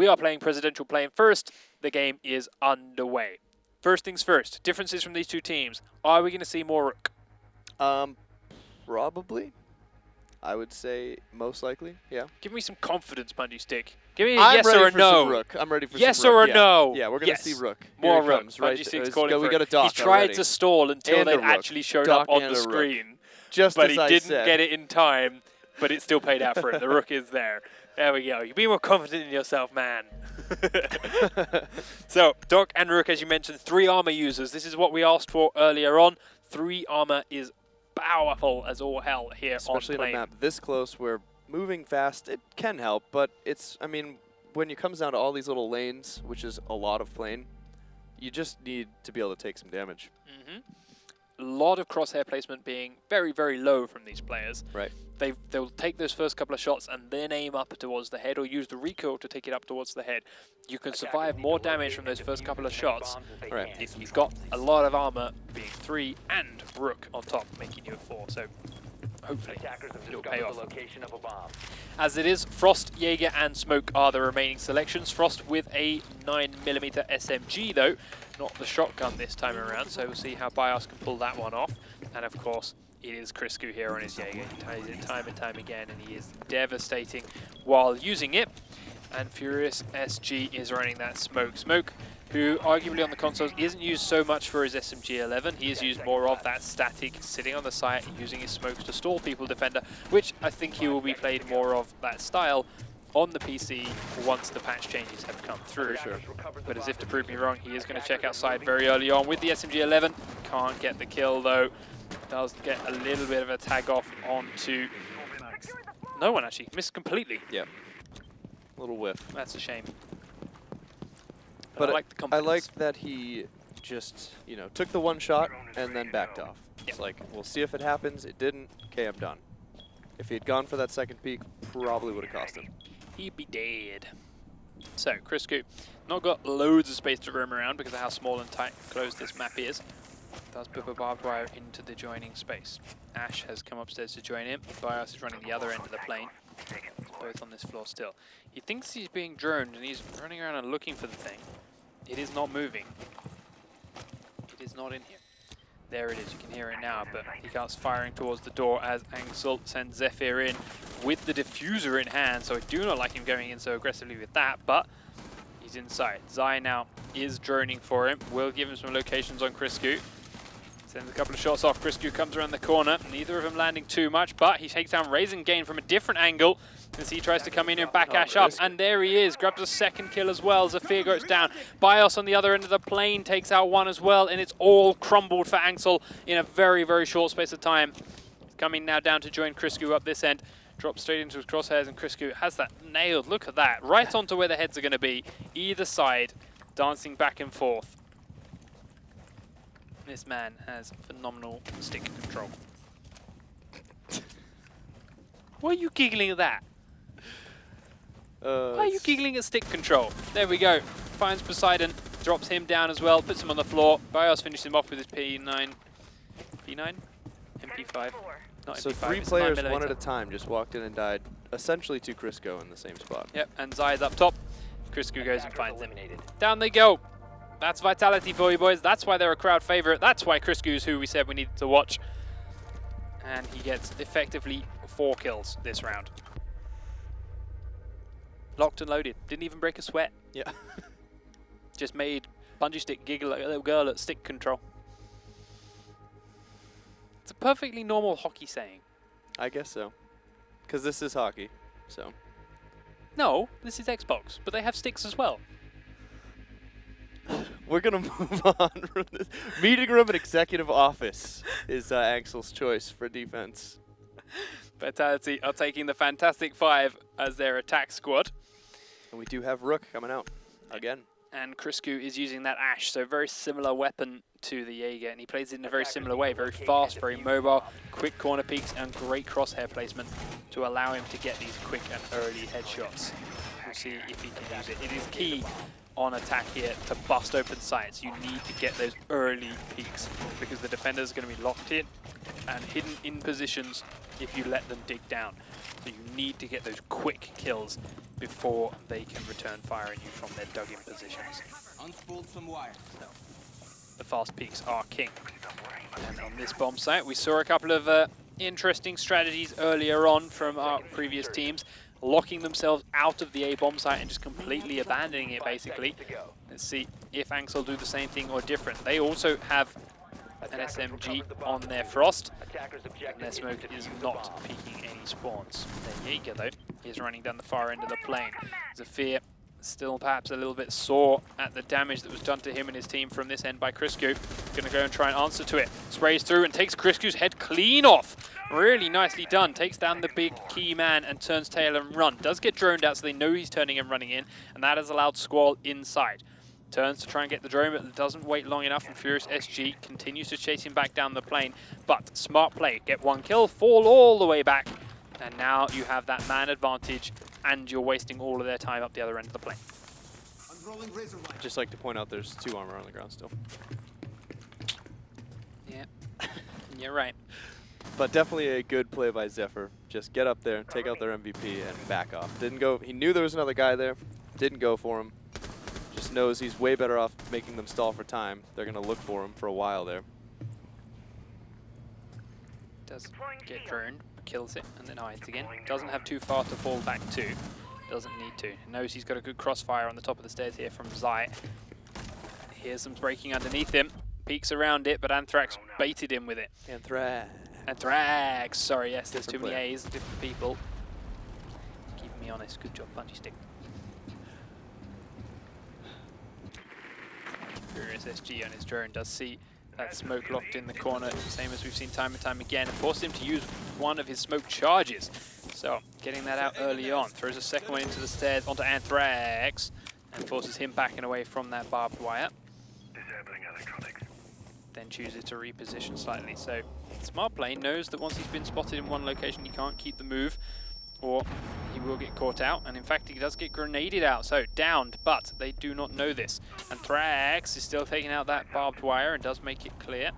We are playing Presidential Plane first. The game is underway. First things first, differences from these two teams. Are we going to see more Rook? Probably. I would say most likely, yeah. Give me some confidence, Bungie Stick. Give me a I'm yes ready or a for no. some Rook. I'm ready for yes some Rook. or a no. Yeah, we're going to see Rook. More Here it Rook. comes, Bungie right? Stick's calling we for got a it. dock He tried already. to stall until And they a Rook. actually showed Dock up on and the a Rook. screen. Just but as he I didn't said. get it in time, but it still paid out for it. The Rook is there. There we go. You be more confident in yourself, man. So, Doc and Rook, as you mentioned, 3 armor users. This is what we asked for earlier on. 3 armor is powerful as all hell here Especially on Plane. in a map this close where moving fast, it can help, but it's, I mean, when it comes down to all these little lanes, which is a lot of Plane, you just need to be able to take some damage. A lot of crosshair placement being very, very low from these players. Right. They'll take those first couple of shots and then aim up towards the head or use the recoil to take it up towards the head. You can survive more damage from those first couple of shots Right. if you've got a lot of armor being 3 and Rook on top making you a 4. So hopefully it'll pay off. As it is, Frost, Jaeger and Smoke are the remaining selections. Frost with a 9mm SMG though, not the shotgun this time around, so we'll see how BIOS can pull that one off. And of course, it is Criscu here on his Jaeger. He ties it time and time again, and he is devastating while using it. And Furious SG is running that Smoke. Smoke, who arguably on the consoles isn't used so much for his SMG-11. He is used more of that static, sitting on the site, using his smokes to stall people defender, which I think he will be played more of that style on the PC once the patch changes have come through. Sure. But as if to prove me wrong, he is going to check outside very early on with the SMG-11. Can't get the kill though. Does get a little bit of a tag off onto... No one actually, missed completely. Yeah. Little whiff. That's a shame. But I like the I confidence. like that he just, you know, took the one shot and then backed off. It's like, we'll see if it happens. It didn't. Okay, I'm done. If he had gone for that second peek, probably would have cost him. He'd be dead. So, Criscu, not got loads of space to roam around because of how small and tight closed this map is. Does put a barbed wire into the joining space. Ash has come upstairs to join him. BIOS is running the other end of the plane. Both on this floor still. He thinks he's being droned and he's running around and looking for the thing. It is not moving. It is not in here. There it is, you can hear it now, but he starts firing towards the door as anXeL sends Zephyr in with the diffuser in hand, so I do not like him going in so aggressively with that, but he's inside. Zai now is droning for him. We'll give him some locations on Criscu. Sends a couple of shots off. Criscu comes around the corner. Neither of them landing too much, but he takes down Raise and Gain from a different angle as he tries to come in and back Ash up. And there he is. Grabs a second kill as well. Zephyr goes down. BIOS on the other end of the plane takes out one as well, and it's all crumbled for anXeL in a very, very short space of time. He's coming now down to join Criscu up this end. Drops straight into his crosshairs, and Criscu has that nailed. Look at that. Right onto where the heads are going to be. Either side, dancing back and forth. This man has phenomenal stick control. Why are you giggling at that? Why are you giggling at stick control? There we go. Finds Poseidon, drops him down as well, puts him on the floor. BIOS finishes him off with his P9. P9? MP5. Not So MP5, 3 it's players, 9mm. one at a time, just walked in and died, essentially to Crisco in the same spot. Yep, and Zai's up top. Criscu goes and finds him. Down they go. That's Vitality for you, boys. That's why they're a crowd favorite. That's why Criscu's who we said we needed to watch. And he gets effectively 4 kills this round. Locked and loaded. Didn't even break a sweat. Yeah. Just made Bungie Stick giggle like a little girl at stick control. It's a perfectly normal hockey saying. I guess so. Because this is hockey, so. No, this is Xbox, but they have sticks as well. We're going to move on from this. Meeting room and executive office is anXeL's choice for defense. Vitality are taking the Fantastic Five as their attack squad. And we do have Rook coming out again. And Criscu is using that Ash, so very similar weapon to the Jaeger, and he plays it in a very similar way, very fast, very mobile, quick corner peeks, and great crosshair placement to allow him to get these quick and early headshots. We'll see if he can use it. It is key on attack here to bust open sights. You need to get those early peaks because the defenders are going to be locked in and hidden in positions if you let them dig down. So you need to get those quick kills before they can return fire at you from their dug-in positions. Unspooled some wire. So, the fast peaks are king. And on this bomb site, we saw a couple of interesting strategies earlier on from our previous teams, locking themselves out of the A bomb site and just completely abandoning it, basically. Let's see if anXeL do the same thing or different. They also have an SMG on their Frost, and their smoke is not peeking any spawns. Their Jaeger, though, is running down the far end of the plane. Zafir still perhaps a little bit sore at the damage that was done to him and his team from this end by Crisco. Gonna go and try and answer to it. Sprays through and takes Crisco's head clean off. Really nicely done. Takes down the big key man and turns tail and run. Does get droned out, so they know he's turning and running in, and that has allowed Squall inside. Turns to try and get the drone, but doesn't wait long enough, and Furious SG continues to chase him back down the plane. But smart play, get one kill, fall all the way back, and now you have that man advantage, and you're wasting all of their time up the other end of the plane. I'd just like to point out there's 2 armor on the ground still. Yeah, you're right. But definitely a good play by Zephyr. Just get up there, take out their MVP, and back off. Didn't go. He knew there was another guy there. Didn't go for him. Just knows he's way better off making them stall for time. They're going to look for him for a while there. Does get droned, kills it, and then hides again. Doesn't have too far to fall back to. Doesn't need to. Knows he's got a good crossfire on the top of the stairs here from Zai. Here's some breaking underneath him. Peeks around it, but anthrax baited him with it. Anthrax! Sorry, yes, there's too many A's, different people. Keeping me honest. Good job, Bungee Stick. Furious SG on his drone does see that smoke locked in the corner, same as we've seen time and time again, and forced him to use one of his smoke charges. So, getting that out early on. Throws a second one into the stairs onto Anthrax, and forces him back and away from that barbed wire. Then chooses to reposition slightly. So, smart play knows that once he's been spotted in one location, he can't keep the move, or he will get caught out, and in fact he does get grenaded out, so downed, but they do not know this. Anthrax is still taking out that barbed wire and does make it clear,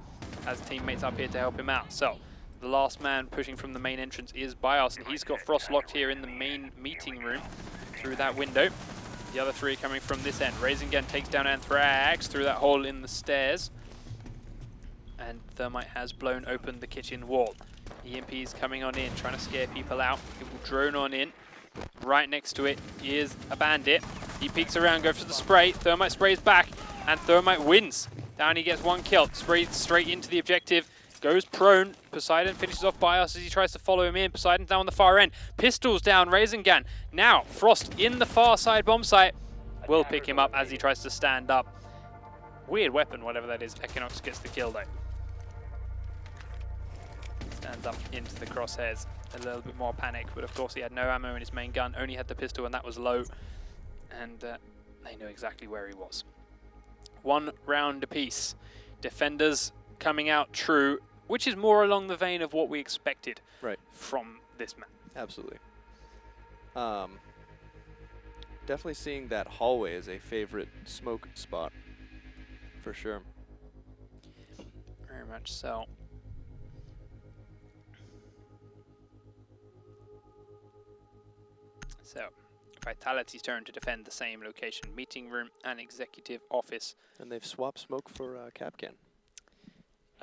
as teammates up here to help him out. So the last man pushing from the main entrance is Bios, and he's got Frost locked here in the main meeting room through that window. The other 3 coming from this end. Raising Gun takes down Anthrax through that hole in the stairs, and Thermite has blown open the kitchen wall. EMP is coming on in, trying to scare people out. It will drone on in. Right next to it is a bandit. He peeks around, goes for the spray. Thermite sprays back, and Thermite wins. Down he gets 1 kill. Sprays straight into the objective. Goes prone. Poseidon finishes off Bios as he tries to follow him in. Poseidon's down on the far end. Pistols down, Rasengan. Now, Frost in the far side bomb site. Will pick him up as he tries to stand up. Weird weapon, whatever that is. Equinox gets the kill though. Stands up into the crosshairs. A little bit more panic, but of course he had no ammo in his main gun, only had the pistol, and that was low. And they knew exactly where he was. 1 round apiece. Defenders coming out true, which is more along the vein of what we expected from this map. Absolutely. Definitely seeing that hallway as a favorite smoke spot, for sure. Very much so. So, Vitality's turn to defend the same location. Meeting room and executive office. And they've swapped smoke for Capcan.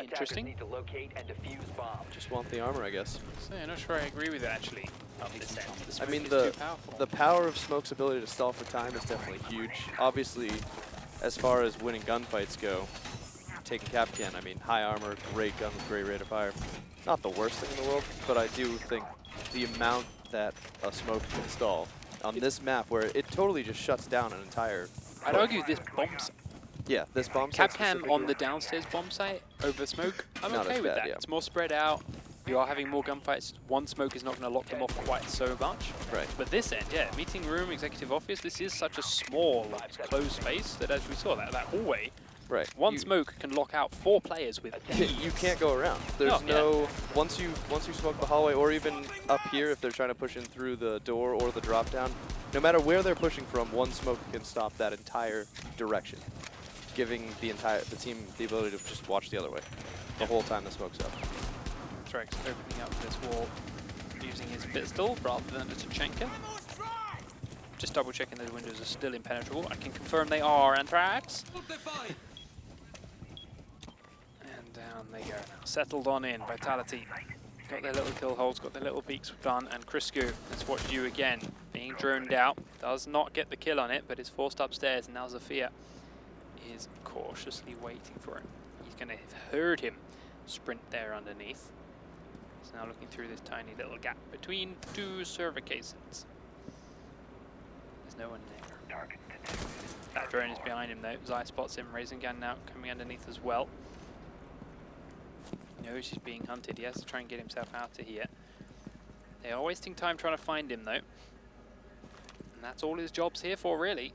Interesting. Need to locate and defuse bombs. Just want the armor, I guess. So I'm not sure I agree with it actually. Up this end. The I smoke mean, is too powerful. the power of smoke's ability to stall for time is definitely huge. Obviously, as far as winning gunfights go, taking Capcan, I mean, high armor, great gun with great rate of fire. Not the worst thing in the world, but I do think the amount that a smoke can stall on this map, where it totally just shuts down an entire... I'd argue this bomb site. Yeah, this bomb site Capcan on the downstairs bomb site over smoke, I'm Not okay as with bad, that. yeah. It's more spread out. You are having more gunfights. 1 smoke is not going to lock them off quite so much. Right. But this end, yeah, meeting room, executive office, this is such a small, closed space that as we saw, that hallway, Right. 1 smoke can lock out 4 players with You can't go around. There's No, once you smoke the hallway, or even up here if they're trying to push in through the door or the drop down, no matter where they're pushing from, 1 smoke can stop that entire direction, giving the team the ability to just watch the other way the whole time the smoke's up. anXeL opening up this wall using his pistol rather than a Tachenka. Just double checking those windows are still impenetrable. I can confirm they are, anXeL. And down they go now. Settled on in, Vitality. Got their little kill holes, got their little peaks done, and Crisco, let's watch you again. Being droned out, does not get the kill on it, but is forced upstairs, and now Zafir is cautiously waiting for him. He's going to have heard him sprint there underneath. He's now looking through this tiny little gap between two server casings. There's no one there. That drone is behind him though. Zai spots him. Rasengan now coming underneath as well. He knows he's being hunted. He has to try and get himself out of here. They are wasting time trying to find him though. And that's all his job's here for really.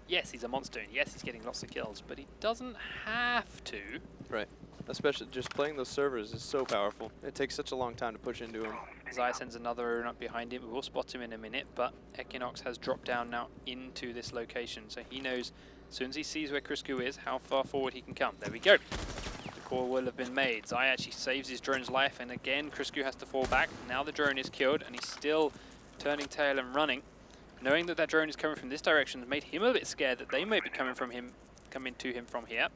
Yes, he's a monster and yes, he's getting lots of kills, but he doesn't have to. Right. Especially just playing those servers is so powerful. It takes such a long time to push into him. Zai sends another rune up behind him. We will spot him in a minute, but anXeL has dropped down now into this location, so he knows as soon as he sees where Crisco is, how far forward he can come. There we go. The call will have been made. Zai actually saves his drone's life, and again, Crisco has to fall back. Now the drone is killed, and he's still turning tail and running. Knowing that that drone is coming from this direction has made him a bit scared that they might be coming to him from here.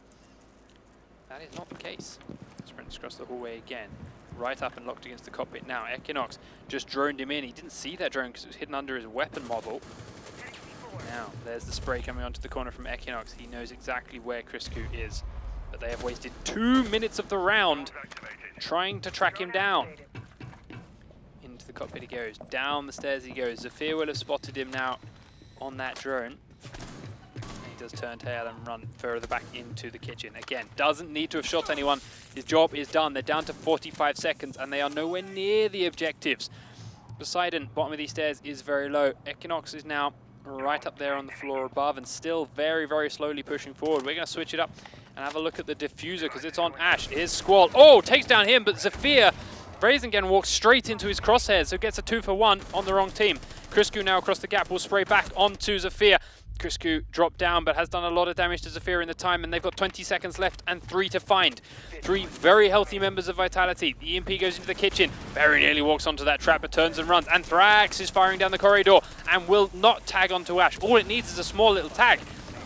That is not the case. Sprints across the hallway again. Right up and locked against the cockpit now. anXeL just droned him in. He didn't see that drone because it was hidden under his weapon model. Now, there's the spray coming onto the corner from anXeL. He knows exactly where Crisco is. But they have wasted 2 minutes of the round trying to track him down. Into the cockpit he goes. Down the stairs he goes. Zafir will have spotted him now on that drone. He does turn tail and run further back into the kitchen. Again, doesn't need to have shot anyone. His job is done. They're down to 45 seconds and they are nowhere near the objectives. Poseidon, bottom of these stairs, is very low. anXeL is now right up there on the floor above and still very, very slowly pushing forward. We're going to switch it up and have a look at the diffuser because it's on Ash. Here's Squall. Oh, takes down him, but Zafir, Rasengan walks straight into his crosshairs, so gets a 2-for-1 on the wrong team. Crisco now across the gap will spray back onto Zafir. Crisco dropped down but has done a lot of damage to Zafir in the time, and they've got 20 seconds left and 3 to find. 3 very healthy members of Vitality. The EMP goes into the kitchen. Very nearly walks onto that trap but turns and runs. anXeL is firing down the corridor and will not tag onto Ash. All it needs is a small little tag.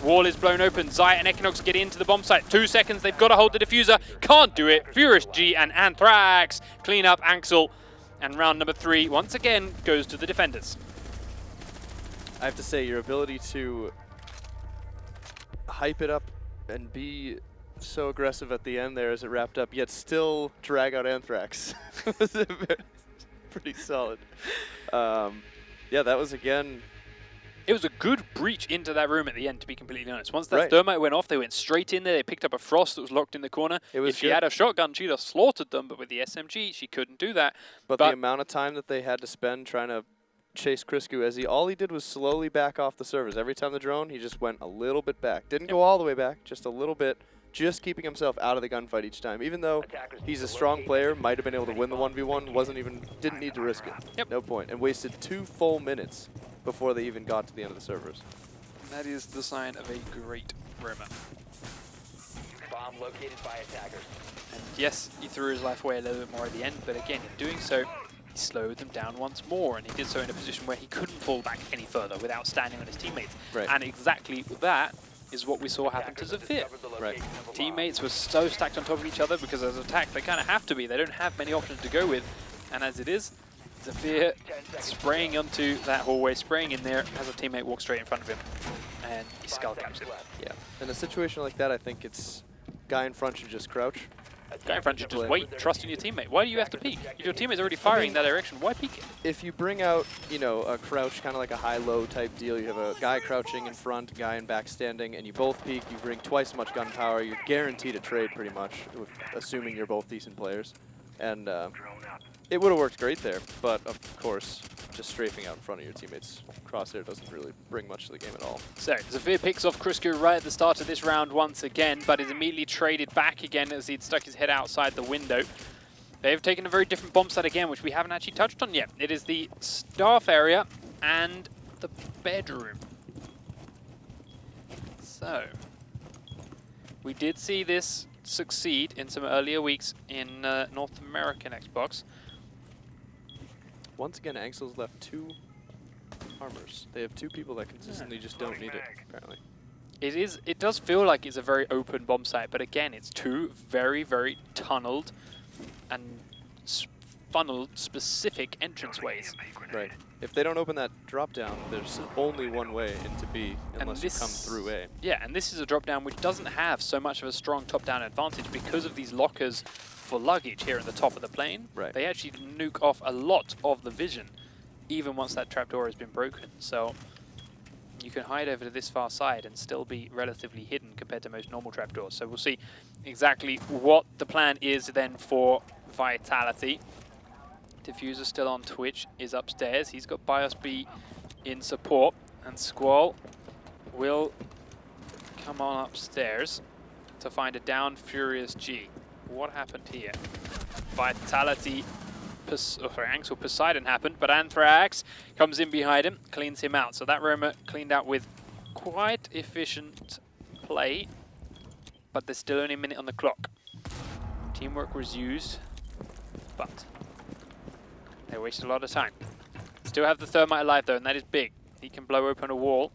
Wall is blown open. Zai and anXeL get into the bomb site. 2 seconds. They've got to hold the diffuser. Can't do it. Furious G and anXeL clean up anXeL. And round number 3 once again goes to the defenders. I have to say, your ability to hype it up and be so aggressive at the end there as it wrapped up, yet still drag out anXeL was pretty solid. Yeah, that was again. It was a good breach into that room at the end, to be completely honest. Once that thermite went off, they went straight in there. They picked up a Frost that was locked in the corner. If she had a shotgun, she'd have slaughtered them, but with the SMG, she couldn't do that. But the amount of time that they had to spend trying to chase Crisco, as all he did was slowly back off the servers. Every time the drone, he just went a little bit back. Didn't go all the way back, just a little bit, just keeping himself out of the gunfight each time. Even though he's a strong player, might have been able to win the 1v1, didn't need to risk it. Yep. No point. And wasted 2 full minutes before they even got to the end of the servers. That is the sign of a great roamer. Bomb located by attackers. And yes, he threw his life away a little bit more at the end, but again, in doing so, he slowed them down once more, and he did so in a position where he couldn't fall back any further without standing on his teammates. Right. And exactly that is what we saw happen to Zafir. Right. Teammates were so stacked on top of each other because as attack, they kind of have to be. They don't have many options to go with, and as it is, Zafir spraying onto that hallway, spraying in there, has a teammate walk straight in front of him, and he skull caps him. Yeah. In a situation like that, I think it's guy in front should just crouch. Guy in front should just wait, trust in your teammate. Why do you have to peek? If your teammate's already firing in that direction, why peek it? If you bring out, you know, a crouch, kind of like a high-low type deal, you have a guy crouching in front, guy in back standing, and you both peek, you bring twice as much gunpowder, you're guaranteed a trade pretty much, assuming you're both decent players. And it would have worked great there, but of course, just strafing out in front of your teammates' crosshair doesn't really bring much to the game at all. So, Zafir picks off Crisco right at the start of this round once again, but is immediately traded back again as he'd stuck his head outside the window. They've taken a very different bomb site again, which we haven't actually touched on yet. It is the staff area and the bedroom. So, We did see this succeed in some earlier weeks in North American Xbox. Once again, anXeL's left 2 armors. They have 2 people that consistently just don't need it, apparently. It does feel like it's a very open bomb site, but again, it's 2 very, very tunneled and funneled specific entranceways. Right. If they don't open that drop down, there's only one way into B unless you come through A. Yeah, and this is a drop down which doesn't have so much of a strong top-down advantage because of these lockers for luggage here at the top of the plane. Right. They actually nuke off a lot of the vision, even once that trapdoor has been broken. So you can hide over to this far side and still be relatively hidden compared to most normal trapdoors. So we'll see exactly what the plan is then for Vitality. Diffuser still on Twitch, is upstairs. He's got BIOS B in support, and Squall will come on upstairs to find a down Furious G. What happened here? Vitality, anXeL Poseidon happened, but anthrax comes in behind him, cleans him out. So that roamer cleaned out with quite efficient play, but there's still only a minute on the clock. Teamwork was used, but they wasted a lot of time. Still have the thermite alive though, and that is big. He can blow open a wall.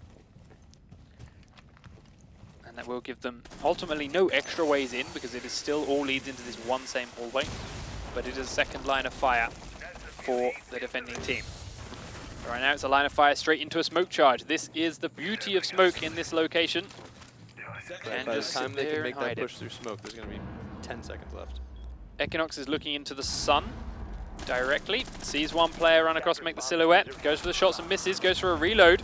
And that will give them ultimately no extra ways in because it is still all leads into this one same hallway. But it is a second line of fire for the defending team. Right now it's a line of fire straight into a smoke charge. This is the beauty of smoke in this location. Right, by the time they can make that push through smoke, there's going to be 10 seconds left. Equinox is looking into the sun directly, sees one player run across and make the silhouette, goes for the shots and misses, goes for a reload,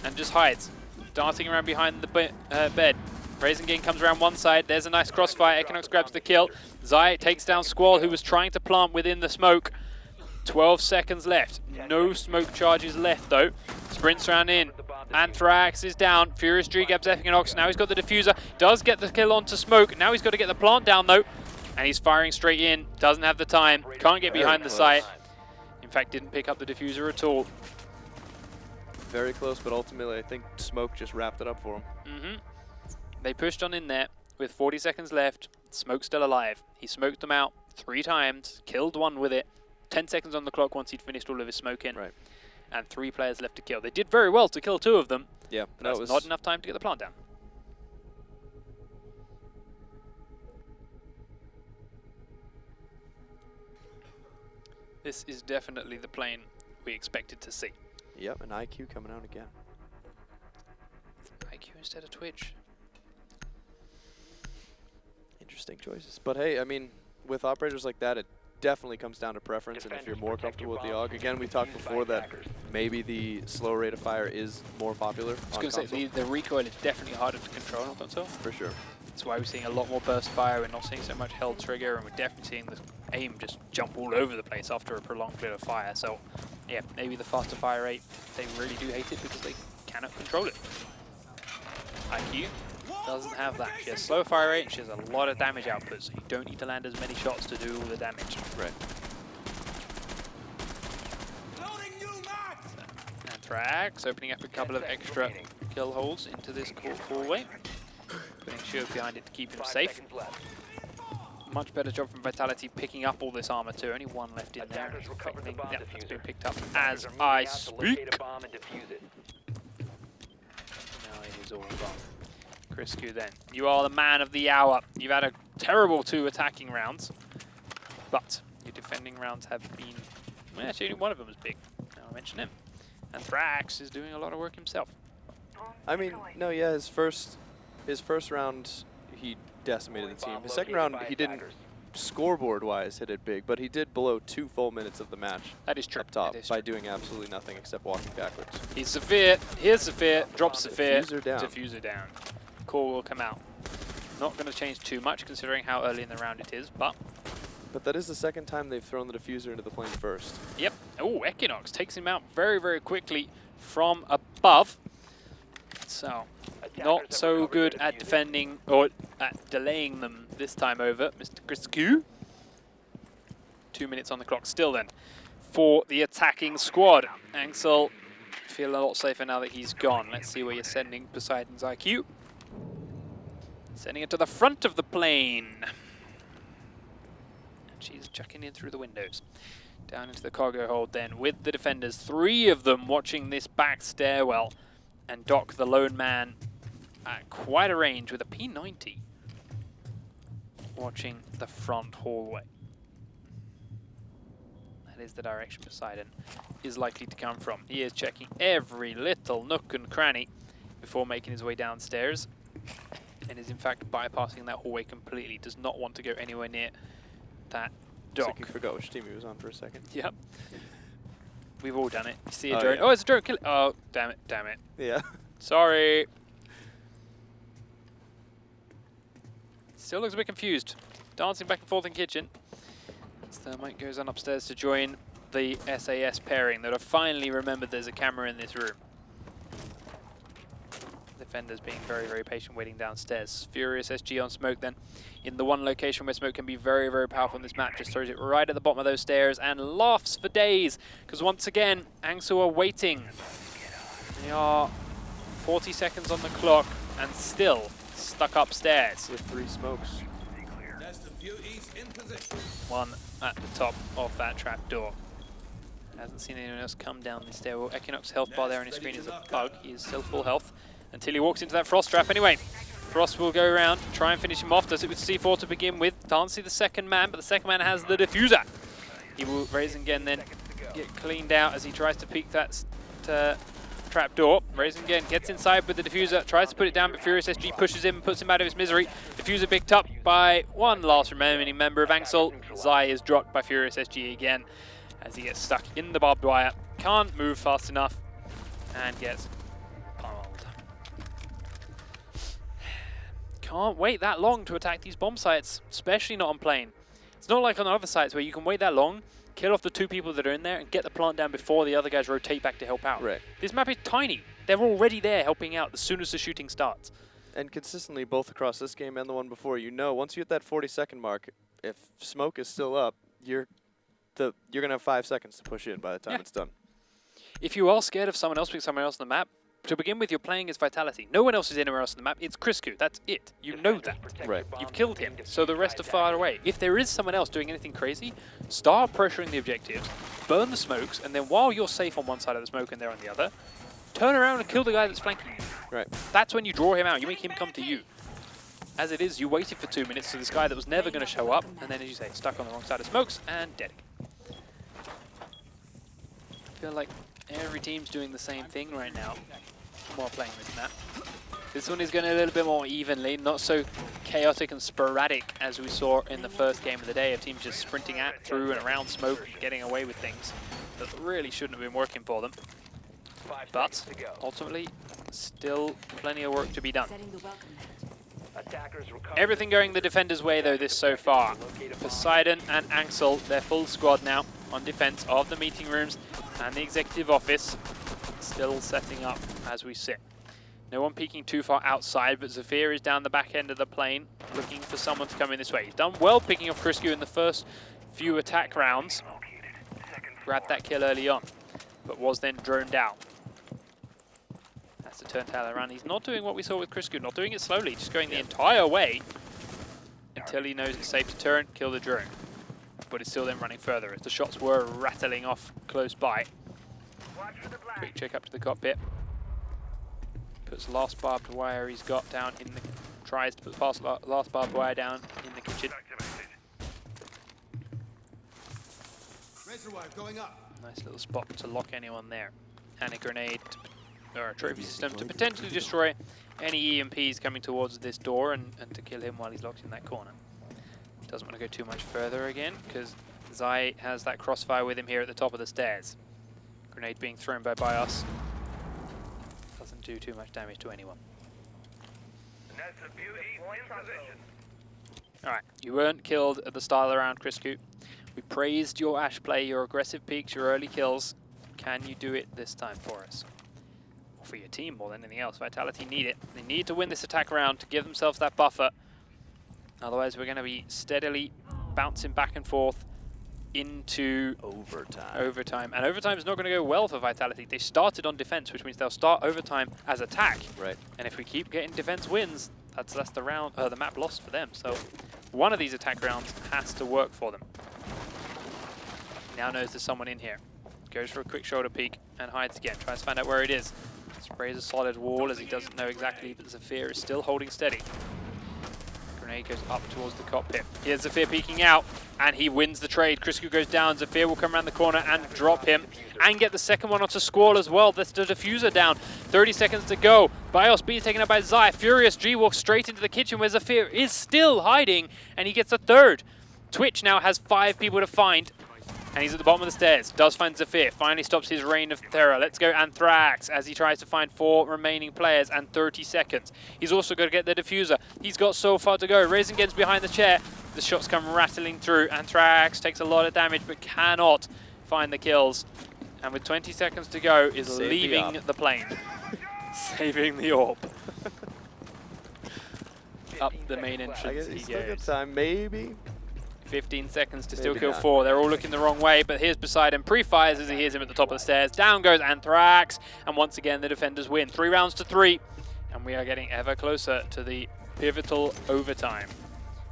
and just hides. Darting around behind the bed. Razengin comes around one side, there's a nice crossfire, Equinox grabs the kill. Zai takes down Squall, who was trying to plant within the smoke. 12 seconds left, no smoke charges left though. Sprints around in, Anthrax is down, Furious G grabs Equinox, now he's got the diffuser, does get the kill onto smoke, now he's got to get the plant down though. And he's firing straight in, doesn't have the time, can't get behind the site. In fact, didn't pick up the diffuser at all. Very close, but ultimately I think smoke just wrapped it up for him. They pushed on in there with 40 seconds left. Smoke's still alive. He smoked them out 3 times, killed one with it. 10 seconds on the clock once he'd finished all of his smoke in. Right. And 3 players left to kill. They did very well to kill 2 of them. Yeah, but that's not enough time to get the plant down. This is definitely the plane we expected to see. Yep, an IQ coming out again. IQ instead of Twitch. Interesting choices. But hey, I mean, with operators like that, it definitely comes down to preference, and if you're more comfortable with the AUG, again, we talked before that maybe the slow rate of fire is more popular. I was going to say, the recoil is definitely harder to control on console. For sure. That's why we're seeing a lot more burst fire, we're not seeing so much held trigger, and we're definitely seeing the aim just jump all over the place after a prolonged period of fire. So, yeah, maybe the faster fire rate, they really do hate it because they cannot control it. IQ doesn't have that. She has slow fire rate, and she has a lot of damage output, so you don't need to land as many shots to do all the damage. Right. Anthrax opening up a couple of extra kill holes into this hallway. Putting Shield behind it to keep him safe. Much better job from Vitality picking up all this armor too. Only 1 left in there. Yeah, it's been picked up as I speak. Now it is all gone. Criscu then, you are the man of the hour. You've had a terrible 2 attacking rounds, but your defending rounds have been, well, actually only one of them was big. I'll mention him. Anthrax is doing a lot of work himself. I mean, no, yeah, his first round, he decimated the team. His second round, he didn't, scoreboard-wise, hit it big, but he did blow 2 full minutes of the match. That is true. Up top by doing absolutely nothing except walking backwards. He's Zephyr. Here's Zephyr. Drops Zephyr. Diffuser down. Diffuser down. Core will come out. Not going to change too much considering how early in the round it is, but... But that is the second time they've thrown the diffuser into the plane first. Yep. Oh, Equinox takes him out very, very quickly from above. So, not so good at defending, or at delaying them this time over, Mr. Criscu. 2 minutes on the clock still then for the attacking squad. anXeL feel a lot safer now that he's gone. Let's see where you're sending Poseidon's IQ. Sending it to the front of the plane. And she's chucking in through the windows. Down into the cargo hold then with the defenders. 3 of them watching this back stairwell. And Doc, the lone man, at quite a range with a P90. Watching the front hallway. That is the direction Poseidon is likely to come from. He is checking every little nook and cranny before making his way downstairs. And is in fact bypassing that hallway completely. Does not want to go anywhere near that dock. Like you forgot which team he was on for a second. Yep. We've all done it. You see a drone. Yeah. Oh, it's a drone. Kill it. Oh, damn it. Damn it. Yeah. Sorry. Still looks a bit confused. Dancing back and forth in kitchen. As the mic goes on upstairs to join the SAS pairing that have finally remembered there's a camera in this room. Defenders being very, very patient, waiting downstairs. Furious SG on smoke then. In the one location where smoke can be very, very powerful in this map. Just throws it right at the bottom of those stairs and laughs for days. Because once again, anXeL are waiting. They are 40 seconds on the clock and still stuck upstairs. With 3 smokes. One at the top of that trap door. Hasn't seen anyone else come down the stairwell. Equinox health bar there on his screen is a bug. He is still full health until he walks into that Frost trap. Anyway, Frost will go around, try and finish him off. Does it with C4 to begin with. Can't see the second man, but the second man has the diffuser. He will raise again, then get cleaned out as he tries to peek that trap door. Raising again, gets inside with the diffuser, tries to put it down, but Furious SG pushes him and puts him out of his misery. Diffuser picked up by one last remaining member of anXeL. Zai is dropped by Furious SG again as he gets stuck in the barbed wire. Can't move fast enough and gets pummeled. Can't wait that long to attack these bomb sites, especially not on plane. It's not like on other sites where you can wait that long, kill off the 2 people that are in there and get the plant down before the other guys rotate back to help out. Right. This map is tiny. They're already there helping out as soon as the shooting starts. And consistently, both across this game and the one before, you know, once you hit that 40-second mark, if smoke is still up, you're going to have 5 seconds to push in by the time it's done. If you are scared of someone else being somewhere else on the map, to begin with, you're playing as Vitality. No one else is anywhere else on the map. It's Criscu. That's it. You know that. Right. You've killed him, so the rest are far away. If there is someone else doing anything crazy, start pressuring the objectives, burn the smokes, and then while you're safe on one side of the smoke and they're on the other, turn around and kill the guy that's flanking you. Right. That's when you draw him out. You make him come to you. As it is, you waited for 2 minutes to this guy that was never going to show up, and then, as you say, stuck on the wrong side of smokes and dead. I feel like every team's doing the same thing right now while playing this map. This one is going a little bit more evenly, not so chaotic and sporadic as we saw in the first game of the day, of teams just sprinting at, through and around smoke, getting away with things that really shouldn't have been working for them. But ultimately, still plenty of work to be done. Everything going the defenders' way though this so far. Poseidon and anXeL, their full squad now on defense of the meeting rooms and the executive office, still setting up as we sit. No one peeking too far outside, but Zafir is down the back end of the plane, looking for someone to come in this way. He's done well picking off Criscu in the first few attack rounds. Grabbed that kill early on, but was then droned out. Has to turn tail around. He's not doing what we saw with Criscu, not doing it slowly, just going the entire way until he knows it's safe to turn, kill the drone. But it's still then running further as the shots were rattling off close by. Quick check up to the cockpit. Puts the last barbed wire he's got down in the... Tries to put the last barbed wire down in the kitchen. Nice little spot to lock anyone there. And a grenade, or a trophy system to potentially destroy any EMPs coming towards this door and to kill him while he's locked in that corner. Doesn't want to go too much further again, because Zai has that crossfire with him here at the top of the stairs. Grenade being thrown by Bios. Doesn't do too much damage to anyone. Alright, you weren't killed at the start of the round, Criscu. We praised your Ash play, your aggressive peaks, your early kills. Can you do it this time for us? Or for your team more than anything else. Vitality need it. They need to win this attack round to give themselves that buffer. Otherwise, we're going to be steadily bouncing back and forth into overtime. And overtime is not going to go well for Vitality. They started on defense, which means they'll start overtime as attack. Right. And if we keep getting defense wins, That's the round, the map lost for them. So one of these attack rounds has to work for them. Now knows there's someone in here. Goes for a quick shoulder peek and hides again. Tries to find out where it is. Sprays a solid wall as he doesn't know exactly, but Zafir is still holding steady. Grenade goes up towards the cockpit. Here's Zafir peeking out, and he wins the trade. Crisco goes down. Zafir will come around the corner and drop him, and get the second one onto Squall as well. That's the diffuser down. 30 seconds to go. Bios B taken out by Zai. Furious G walks straight into the kitchen where Zafir is still hiding, and he gets a third. Twitch now has 5 people to find. And he's at the bottom of the stairs. Does find Zafir. Finally stops his reign of terror. Let's go anthrax as he tries to find 4 remaining players and 30 seconds. He's also got to get the diffuser. He's got so far to go. Raisinggen's behind the chair. The shots come rattling through. Anthrax takes a lot of damage but cannot find the kills. And with 20 seconds to go is leaving the plane. Saving the orb. Up the main entrance he still goes. got time, maybe. 15 seconds to still Maybe kill not. 4. They're all looking the wrong way, but here's Poseidon. Pre-fires as he hears him at the top of the stairs. Down goes Anthrax, and once again the defenders win. 3 rounds to 3, and we are getting ever closer to the pivotal overtime,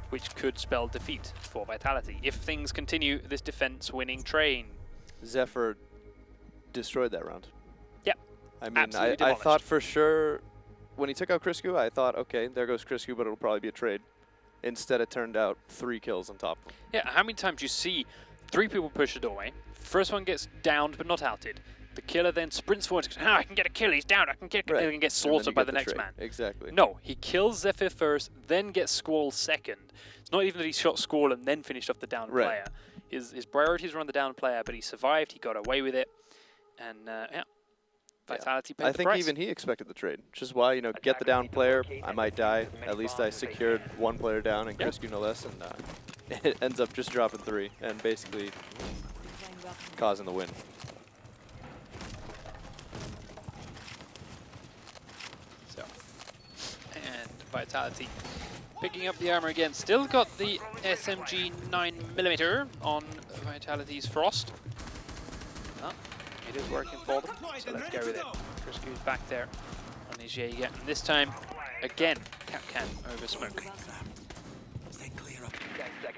which could spell defeat for Vitality if things continue this defense-winning train. Zephyr destroyed that round. Yep, I mean, absolutely I demolished. thought for sure, when he took out Crisco, I thought, okay, there goes Crisco, but it'll probably be a trade. Instead, it turned out 3 kills on top of him. Yeah, how many times you see 3 people push the doorway, first one gets downed but not outed. The killer then sprints forward, goes, I can get a kill, he's down, I can get a kill, and gets slaughtered by the next man. Exactly. No, he kills Zephyr first, then gets Squall second. It's not even that he shot Squall and then finished off the down player. His priorities were on the down player, but he survived, he got away with it, and yeah. Vitality paid I the think price. even he expected the trade, which is why, you know, get the down player, I might die. At least I secured 1 player down, and Crisco no less, and it ends up just dropping 3 and basically causing the win. So, and Vitality picking up the armor again. Still got the SMG 9mm on Vitality's Frost. Oh, it is working for them, so let's go with it. Crisco's back there on his Jaeger, and this time, again, Capcan over smoke.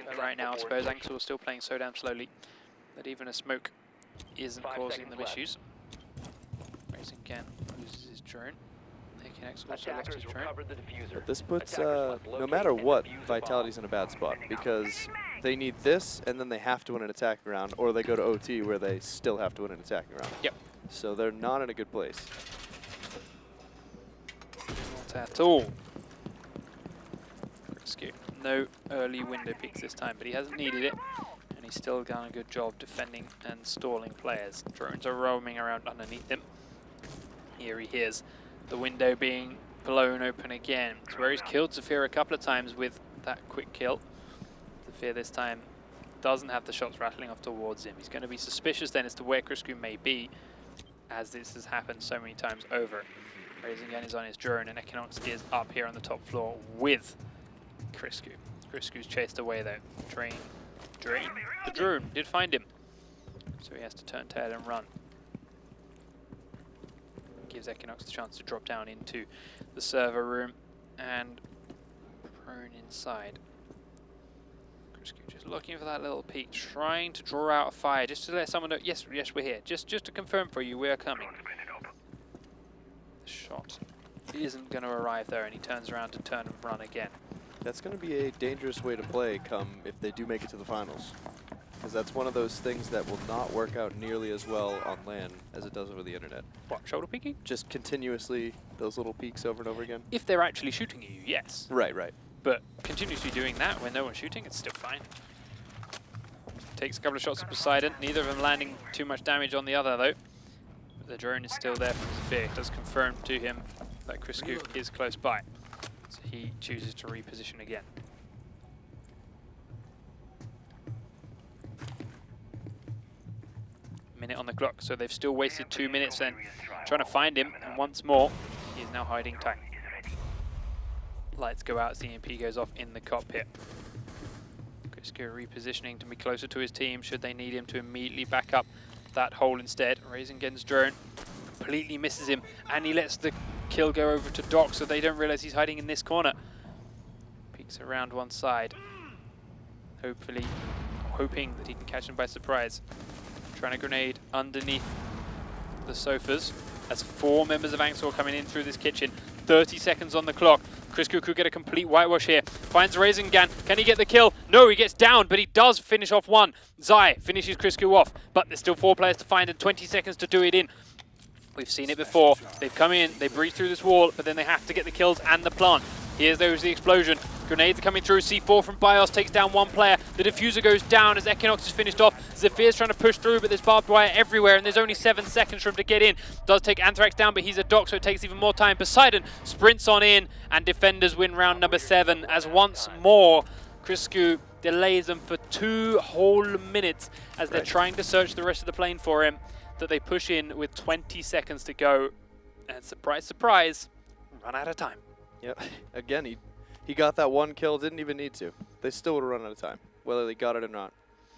But right now, I suppose anXeL still playing so damn slowly that even a smoke isn't causing them issues. Raisinggen loses his drone. anXeL also lost his drone. But this puts, no matter what, Vitality's in a bad spot, because they need this, and then they have to win an attacking round, or they go to OT where they still have to win an attacking round. Yep. So they're not in a good place. Not at all. Crisco. No early window peeks this time, but he hasn't needed it, and he's still done a good job defending and stalling players. Drones are roaming around underneath him. Here he hears the window being blown open again. It's where he's killed Zafir a couple of times with that quick kill. Zafir this time doesn't have the shots rattling off towards him. He's going to be suspicious then as to where Crisco may be, as this has happened so many times over. Raisinggen is on his drone, and Equinox is up here on the top floor with Crisco. Crisco's chased away though. Drain. The drone did find him, so he has to turn tail and run. Gives Equinox the chance to drop down into the server room and prone inside. Crisco just looking for that little peek, trying to draw out a fire, just to let someone know, yes, we're here. Just to confirm for you, we are coming. The shot isn't going to arrive there, and he turns around to turn and run again. That's going to be a dangerous way to play come if they do make it to the finals. Because that's one of those things that will not work out nearly as well on LAN as it does over the internet. What, shoulder peeking? Just continuously those little peaks over and over again. If they're actually shooting at you, yes. Right. But continuously doing that when no one's shooting, it's still fine. Takes a couple of shots at Poseidon, neither of them landing too much damage on the other though. But the drone is still there from Zafir. It does confirm to him that Crisco is close by. So he chooses to reposition again. Minute on the clock, so they've still wasted 2 minutes then trying to find him, and once more he is now hiding tight. Lights go out as the EMP goes off in the cockpit. Crisco repositioning to be closer to his team should they need him to immediately back up that hole instead. Raisinggen's drone completely misses him, and he lets the kill go over to Doc so they don't realize he's hiding in this corner. Makes it around one side. Hopefully, hoping that he can catch him by surprise. Trying to grenade underneath the sofas. As 4 members of anXeL coming in through this kitchen. 30 seconds on the clock. Crisco could get a complete whitewash here. Finds Rasengan. Can he get the kill? No, he gets down, but he does finish off one. Zai finishes Crisco off, but there's still 4 players to find and 20 seconds to do it in. We've seen it before. They've come in, they breach through this wall, but then they have to get the kills and the plant. Here's the explosion. Grenades are coming through. C4 from BIOS takes down 1 player. The diffuser goes down as Equinox is finished off. Zephyr's trying to push through, but there's barbed wire everywhere, and there's only 7 seconds for him to get in. Does take anthrax down, but he's a dock, so it takes even more time. Poseidon sprints on in, and defenders win round number 7, as once more, Crisco delays them for 2 whole minutes as they're trying to search the rest of the plane for him, that they push in with 20 seconds to go. And surprise, surprise, run out of time. Yep. Again, he got that 1 kill, didn't even need to. They still would have run out of time, whether they got it or not.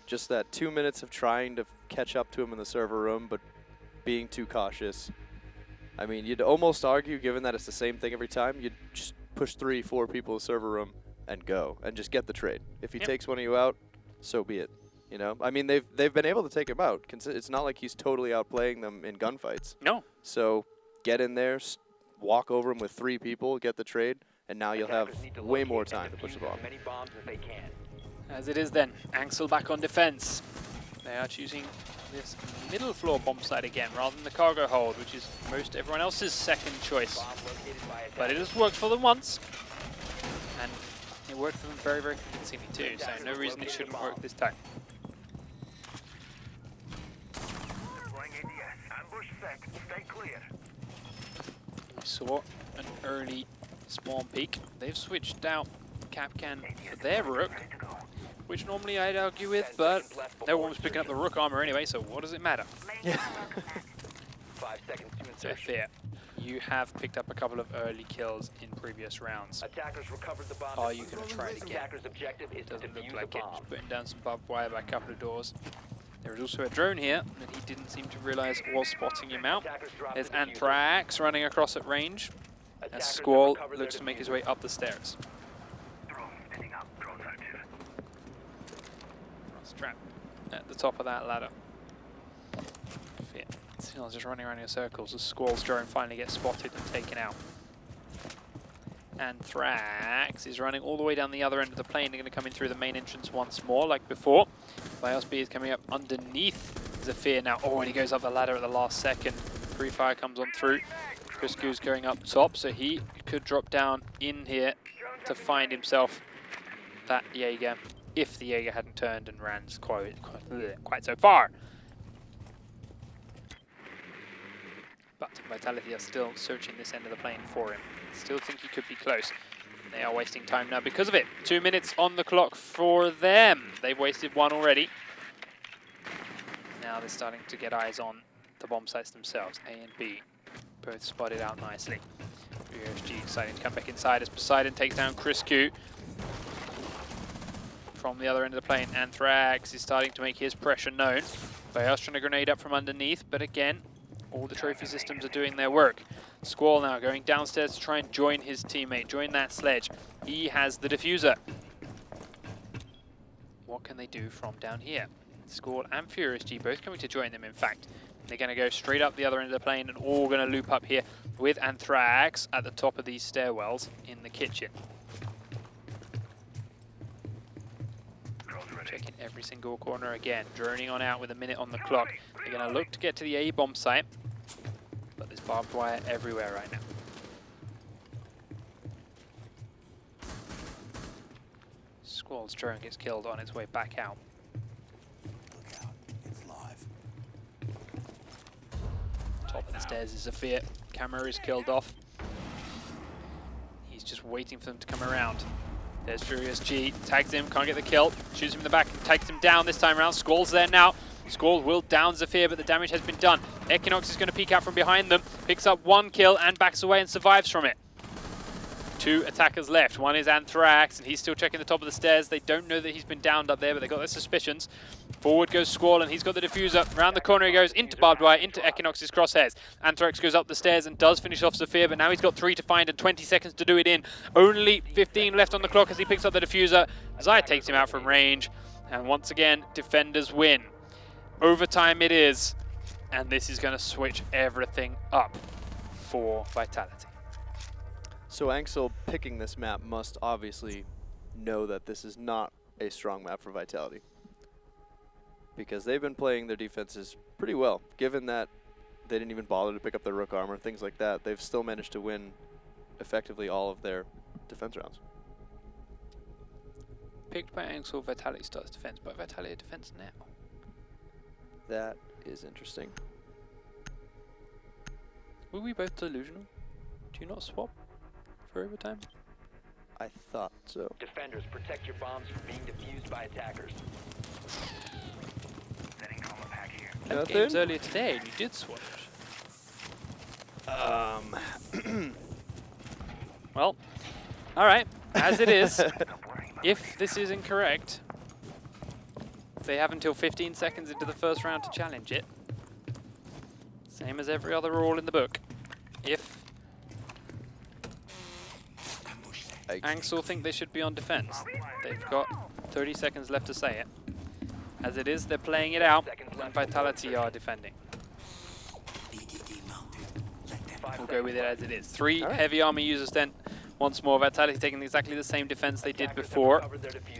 Just that 2 minutes of trying to catch up to him in the server room, but being too cautious. I mean, you'd almost argue, given that it's the same thing every time, you'd just push 3, 4 people in the server room and go, and just get the trade. If he takes one of you out, so be it. You know, I mean, they've been able to take him out. It's not like he's totally outplaying them in gunfights. No. So get in there, walk over him with 3 people, get the trade, and now you'll have way more time to push the bomb. As it is then, anXeL back on defense. They are choosing this middle floor bomb site again, rather than the cargo hold, which is most everyone else's second choice. But it has worked for them once, and it worked for them very, very convincingly too, so no reason it shouldn't work this time. We saw an early spawn peak. They've switched out Kapkan for their Rook, which normally I'd argue with, but no one was picking up the Rook armor anyway, so what does it matter? Yeah. 5 seconds to So insertion. Fear, you have picked up a couple of early kills in previous rounds. Attackers recovered the bomb. Are you going to try it again? Attackers' objective is to Doesn't look defuse like the it. bomb. Just putting down some barbed wire by a couple of doors. There is also a drone here that he didn't seem to realize was spotting him out. Attackers dropped There's the diffuser. anthrax running across at range, as Attackers have Squall recovered looks their to make his diffuser. way up the stairs. Strap at the top of that ladder. Fear still just running around in circles as Squall's drone finally gets spotted and taken out. Anthrax is running all the way down the other end of the plane. They're going to come in through the main entrance once more, like before. BIOS B is coming up underneath Zephyr now. Oh, and he goes up the ladder at the last second. Free fire comes on through. Crisco's going up top, so he could drop down in here to find himself that Jaeger, if the Jaeger hadn't turned and ran quite so far. But Vitality are still searching this end of the plane for him. Still think he could be close. They are wasting time now because of it. 2 minutes on the clock for them. They've wasted 1 already. Now they're starting to get eyes on the bomb sites themselves. A and B both spotted out nicely. USG deciding to come back inside as Poseidon takes down Crisco. From the other end of the plane, Anthrax is starting to make his pressure known. BIOS trying to grenade up from underneath, but again, all the trophy systems are doing their work. Squall now going downstairs to try and join his teammate, join that sledge. He has the diffuser. What can they do from down here? Squall and Furious G both coming to join them, in fact. They're going to go straight up the other end of the plane and all going to loop up here with Anthrax at the top of these stairwells in the kitchen. Checking every single corner again, droning on out with a minute on the clock. They're going to look to get to the A bomb site, but there's barbed wire everywhere right now. Squall's drone gets killed on its way back out. Look out, it's live. Top of the stairs is Zephyr. Camera is killed off. He's just waiting for them to come around. There's Furious G, tags him, can't get the kill, shoots him in the back, takes him down this time around. Squall's there now. Squall will down Zephyr, but the damage has been done. Equinox is going to peek out from behind them, picks up 1 kill and backs away and survives from it. 2 attackers left. One is anXeL, and he's still checking the top of the stairs. They don't know that he's been downed up there, but they got their suspicions. Forward goes Squall, and he's got the diffuser. Round the corner he goes, into barbed wire, into anXeL's crosshairs. anXeL goes up the stairs and does finish off Zafir, but now he's got 3 to find and 20 seconds to do it in. Only 15 left on the clock as he picks up the diffuser. Zai takes him out from range, and once again, defenders win. Overtime it is, and this is going to switch everything up for Vitality. So anXeL picking this map must obviously know that this is not a strong map for Vitality, because they've been playing their defenses pretty well. Given that they didn't even bother to pick up their Rook armor, things like that, they've still managed to win effectively all of their defense rounds. Picked by anXeL, Vitality starts defense, but Vitality defense now. That is interesting. Were we both delusional? Do you not swap for overtime? I thought so. Defenders, protect your bombs from being defused by attackers. Played games earlier today and you did swap. Well, alright, as it is, if this is incorrect, they have until 15 seconds into the first round to challenge it. Same as every other rule in the book. If anXeL think they should be on defense, they've got 30 seconds left to say it. As it is, they're playing it out, and Vitality are defending. We'll go with it as it is. 3 heavy armor users then. Once more, Vitality taking exactly the same defense they did before.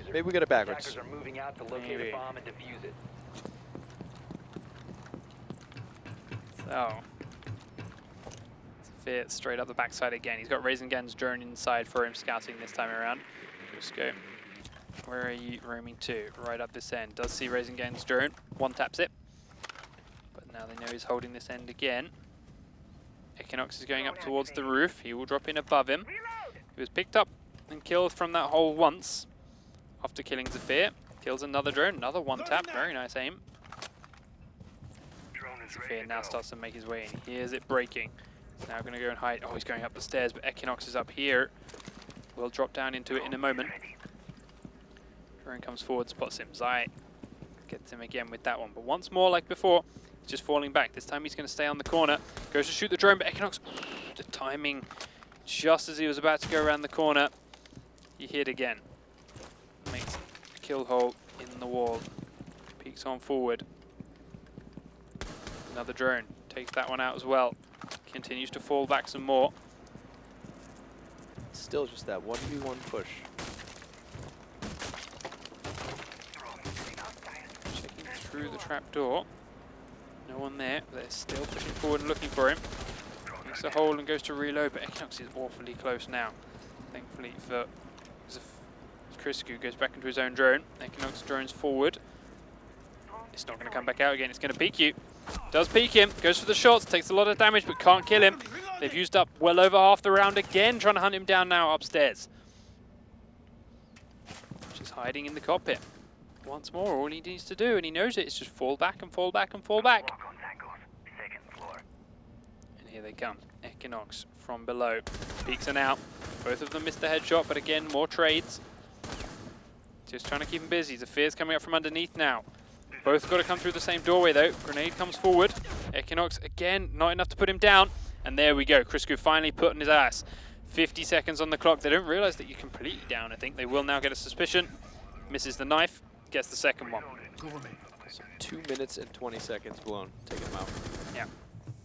Maybe we get it backwards. Attackers are moving out to locate a bomb and defuse it. So, Zafir straight up the backside again. He's got Rasengan's drone inside for him, scouting this time around. Just go. Where are you roaming to? Right up this end. Does see Rasengan's drone. One taps it. But now they know he's holding this end again. anXeL is going up towards the roof. He will drop in above him. He was picked up and killed from that hole once. After killing Zafir. Kills another drone. Another one tap. Very nice aim. Zafir now starts to make his way in. He hears it breaking. He's now going to go and hide. Oh, he's going up the stairs, but anXeL is up here. We'll drop down into it in a moment. Drone comes forward, spots him. Zai gets him again with that one. But once more, like before, he's just falling back. This time he's going to stay on the corner. Goes to shoot the drone, but anXeL, the timing, just as he was about to go around the corner, he hit again. Makes a kill hole in the wall. Peeks on forward. Another drone. Takes that one out as well. Continues to fall back some more. Still just that 1v1 push. Checking through the trapdoor. No one there. They're still pushing forward and looking for him. Makes a hole and goes to reload, but anXeL is awfully close now. Thankfully for Criscu, goes back into his own drone. anXeL drones forward. It's not going to come back out again. It's going to peek you. Does peek him. Goes for the shots. Takes a lot of damage, but can't kill him. They've used up well over half the round again, trying to hunt him down now upstairs. Just hiding in the cockpit. Once more, all he needs to do, and he knows it, is just fall back and fall back and fall back. And here they come. anXeL from below. Peeks and out. Both of them missed the headshot, but again, more trades. Just trying to keep him busy. Zafir's coming up from underneath now. Both got to come through the same doorway though. Grenade comes forward. anXeL, again, not enough to put him down. And there we go. Criscu finally put on his ass. 50 seconds on the clock. They don't realize that you're completely down, I think. They will now get a suspicion. Misses the knife. Gets the second one. So 2 minutes and 20 seconds blown. Taking them out. Yeah.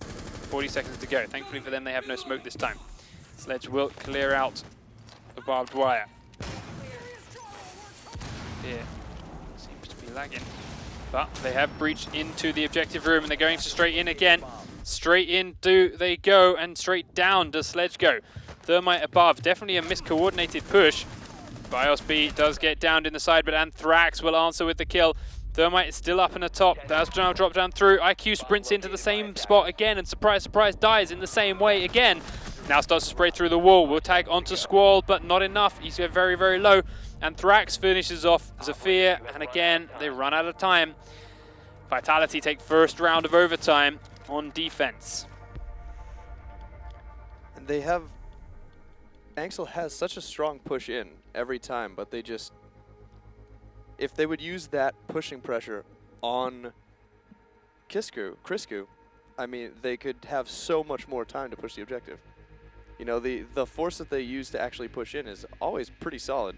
40 seconds to go. Thankfully for them, they have no smoke this time. Sledge will clear out the barbed wire. Here. Seems to be lagging. But they have breached into the objective room and they're going to straight in again. Straight in do they go and straight down does Sledge go. Thermite above, definitely a miscoordinated push. Bios B does get downed in the side, but anXeL will answer with the kill. Thermite is still up in the top. That's now dropped down through. IQ sprints into the same spot again and surprise, surprise, dies in the same way again. Now starts to spray through the wall. Will tag onto Squall, but not enough. He's very, very low. anXeL finishes off Zafir, and again, they run out of time. Vitality take first round of overtime on defense. And they have anXeL has such a strong push in every time, but they just, if they would use that pushing pressure on Kriskoo, I mean, they could have so much more time to push the objective. You know, the force that they use to actually push in is always pretty solid.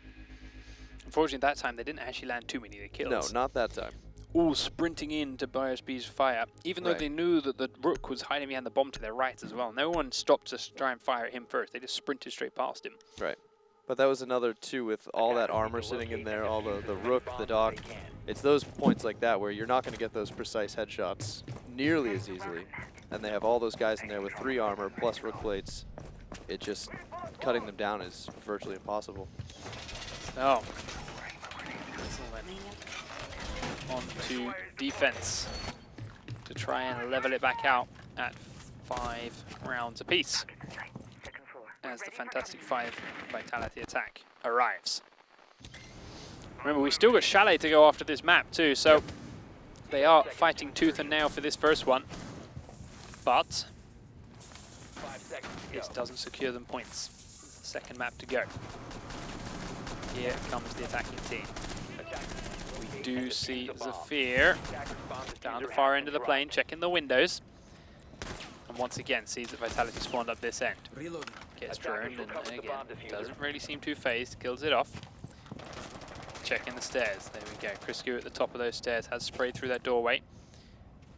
Unfortunately, that time they didn't actually land too many of the kills. No, not that time. All sprinting in to BioSB's fire, even though they knew that the Rook was hiding behind the bomb to their right as well. No one stopped to try and fire at him first. They just sprinted straight past him. Right. But that was another, too, with all that armor sitting in there, all the Rook, the Doc. It's those points like that where you're not going to get those precise headshots nearly as easily. And they have all those guys in there with 3 armor plus Rook plates. It just, cutting them down is virtually impossible. Oh. On to defense to try and level it back out at 5 rounds apiece as the Fantastic 5 Vitality attack arrives. Remember, we still got Chalet to go after this map too, so they are fighting tooth and nail for this first one, but this doesn't secure them points. Second map to go. Here comes the attacking team. We do see Zafir down the far end of the plane, checking the windows. And once again, sees that Vitality spawned up this end. Gets droned and again, doesn't really seem too phased, kills it off. Checking the stairs, there we go. Kriskoo at the top of those stairs has sprayed through that doorway.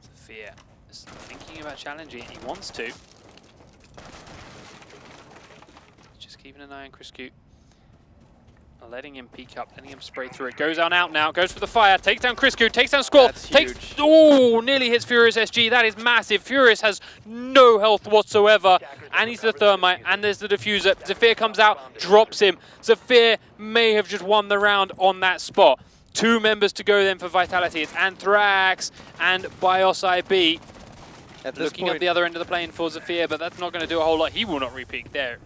Zafir is thinking about challenging it, he wants to. Just keeping an eye on Kriskoo. Letting him peek up, letting him spray through it. Goes on out now, goes for the fire, takes down Kriskoo, takes down Squall, takes, oh, nearly hits Furious SG. That is massive. Furious has no health whatsoever, and he's the thermite, and there's the diffuser. Zafir comes out, drops him. Zafir may have just won the round on that spot. 2 members to go then for Vitality. It's anthrax and BioSIB. Looking at the other end of the plane for Zafir, but that's not going to do a whole lot. He will not repeat there.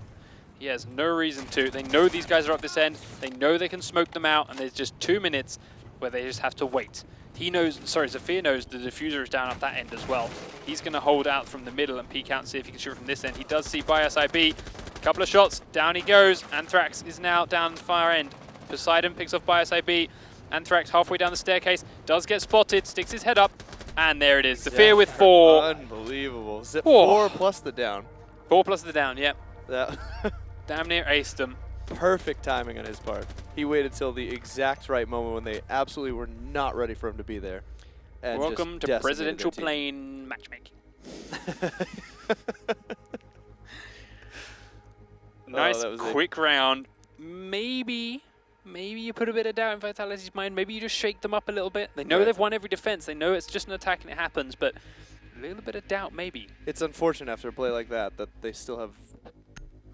He has no reason to. They know these guys are up this end. They know they can smoke them out, and there's just 2 minutes where they just have to wait. He knows, sorry, Zafir knows the diffuser is down at that end as well. He's going to hold out from the middle and peek out and see if he can shoot from this end. He does see BioSIB. Couple of shots, down he goes. Anthrax is now down the far end. Poseidon picks off BioSIB. Anthrax halfway down the staircase, does get spotted, sticks his head up, and there it is. Zafir with 4. Unbelievable. 4 plus the down. 4 plus the down, yep. That Damn near aced him. Perfect timing on his part. He waited till the exact right moment when they absolutely were not ready for him to be there. And welcome to presidential plane matchmaking. Nice quick round. Maybe you put a bit of doubt in Vitality's mind. Maybe you just shake them up a little bit. They know they've won every defense. They know it's just an attack and it happens, but a little bit of doubt maybe. It's unfortunate after a play like that they still have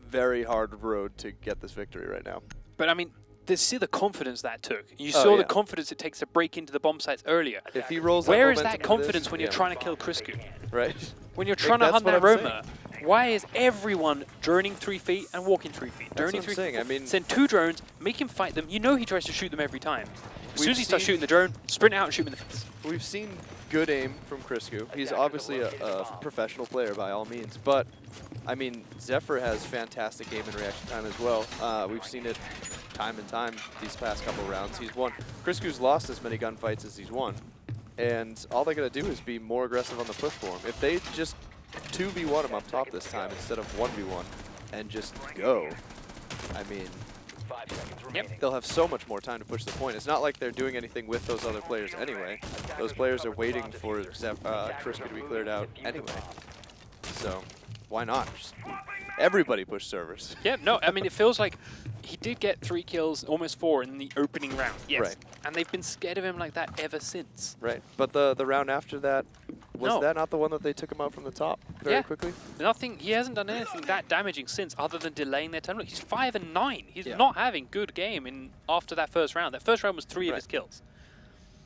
very hard road to get this victory right now. But I mean, see the confidence that took. You saw the confidence it takes to break into the bomb sites earlier. If he rolls where is that confidence when you're trying to kill Kriskoo? Right. When you're trying to hunt that Roma, why is everyone droning 3 feet and walking 3 feet? Droning 3 feet. I mean, send 2 drones, make him fight them. You know he tries to shoot them every time. As soon as he starts shooting the drone, sprint out and shoot him in the face. We've seen good aim from Kriskoo. He's obviously a professional player by all means, but I mean, Zephyr has fantastic aim and reaction time as well. We've seen it time and time these past couple rounds. He's won. Kriskoo's lost as many gunfights as he's won, and all they got to do is be more aggressive on the push for him. If they just 2v1 him up top this time instead of 1v1 and just go, I mean, they'll have so much more time to push the point. It's not like they're doing anything with those other players anyway. Those players are waiting for Kriskoo to be cleared out anyway. So why not? Just everybody push servers. Yeah, no, I mean, it feels like he did get 3 kills, almost 4 in the opening round. Yes. Right. And they've been scared of him like that ever since. Right. But the round after that, was that not the one that they took him out from the top very quickly? Nothing. He hasn't done anything that damaging since, other than delaying their time. Look, he's 5 and 9. He's not having good game after that first round. That first round was 3 of his kills.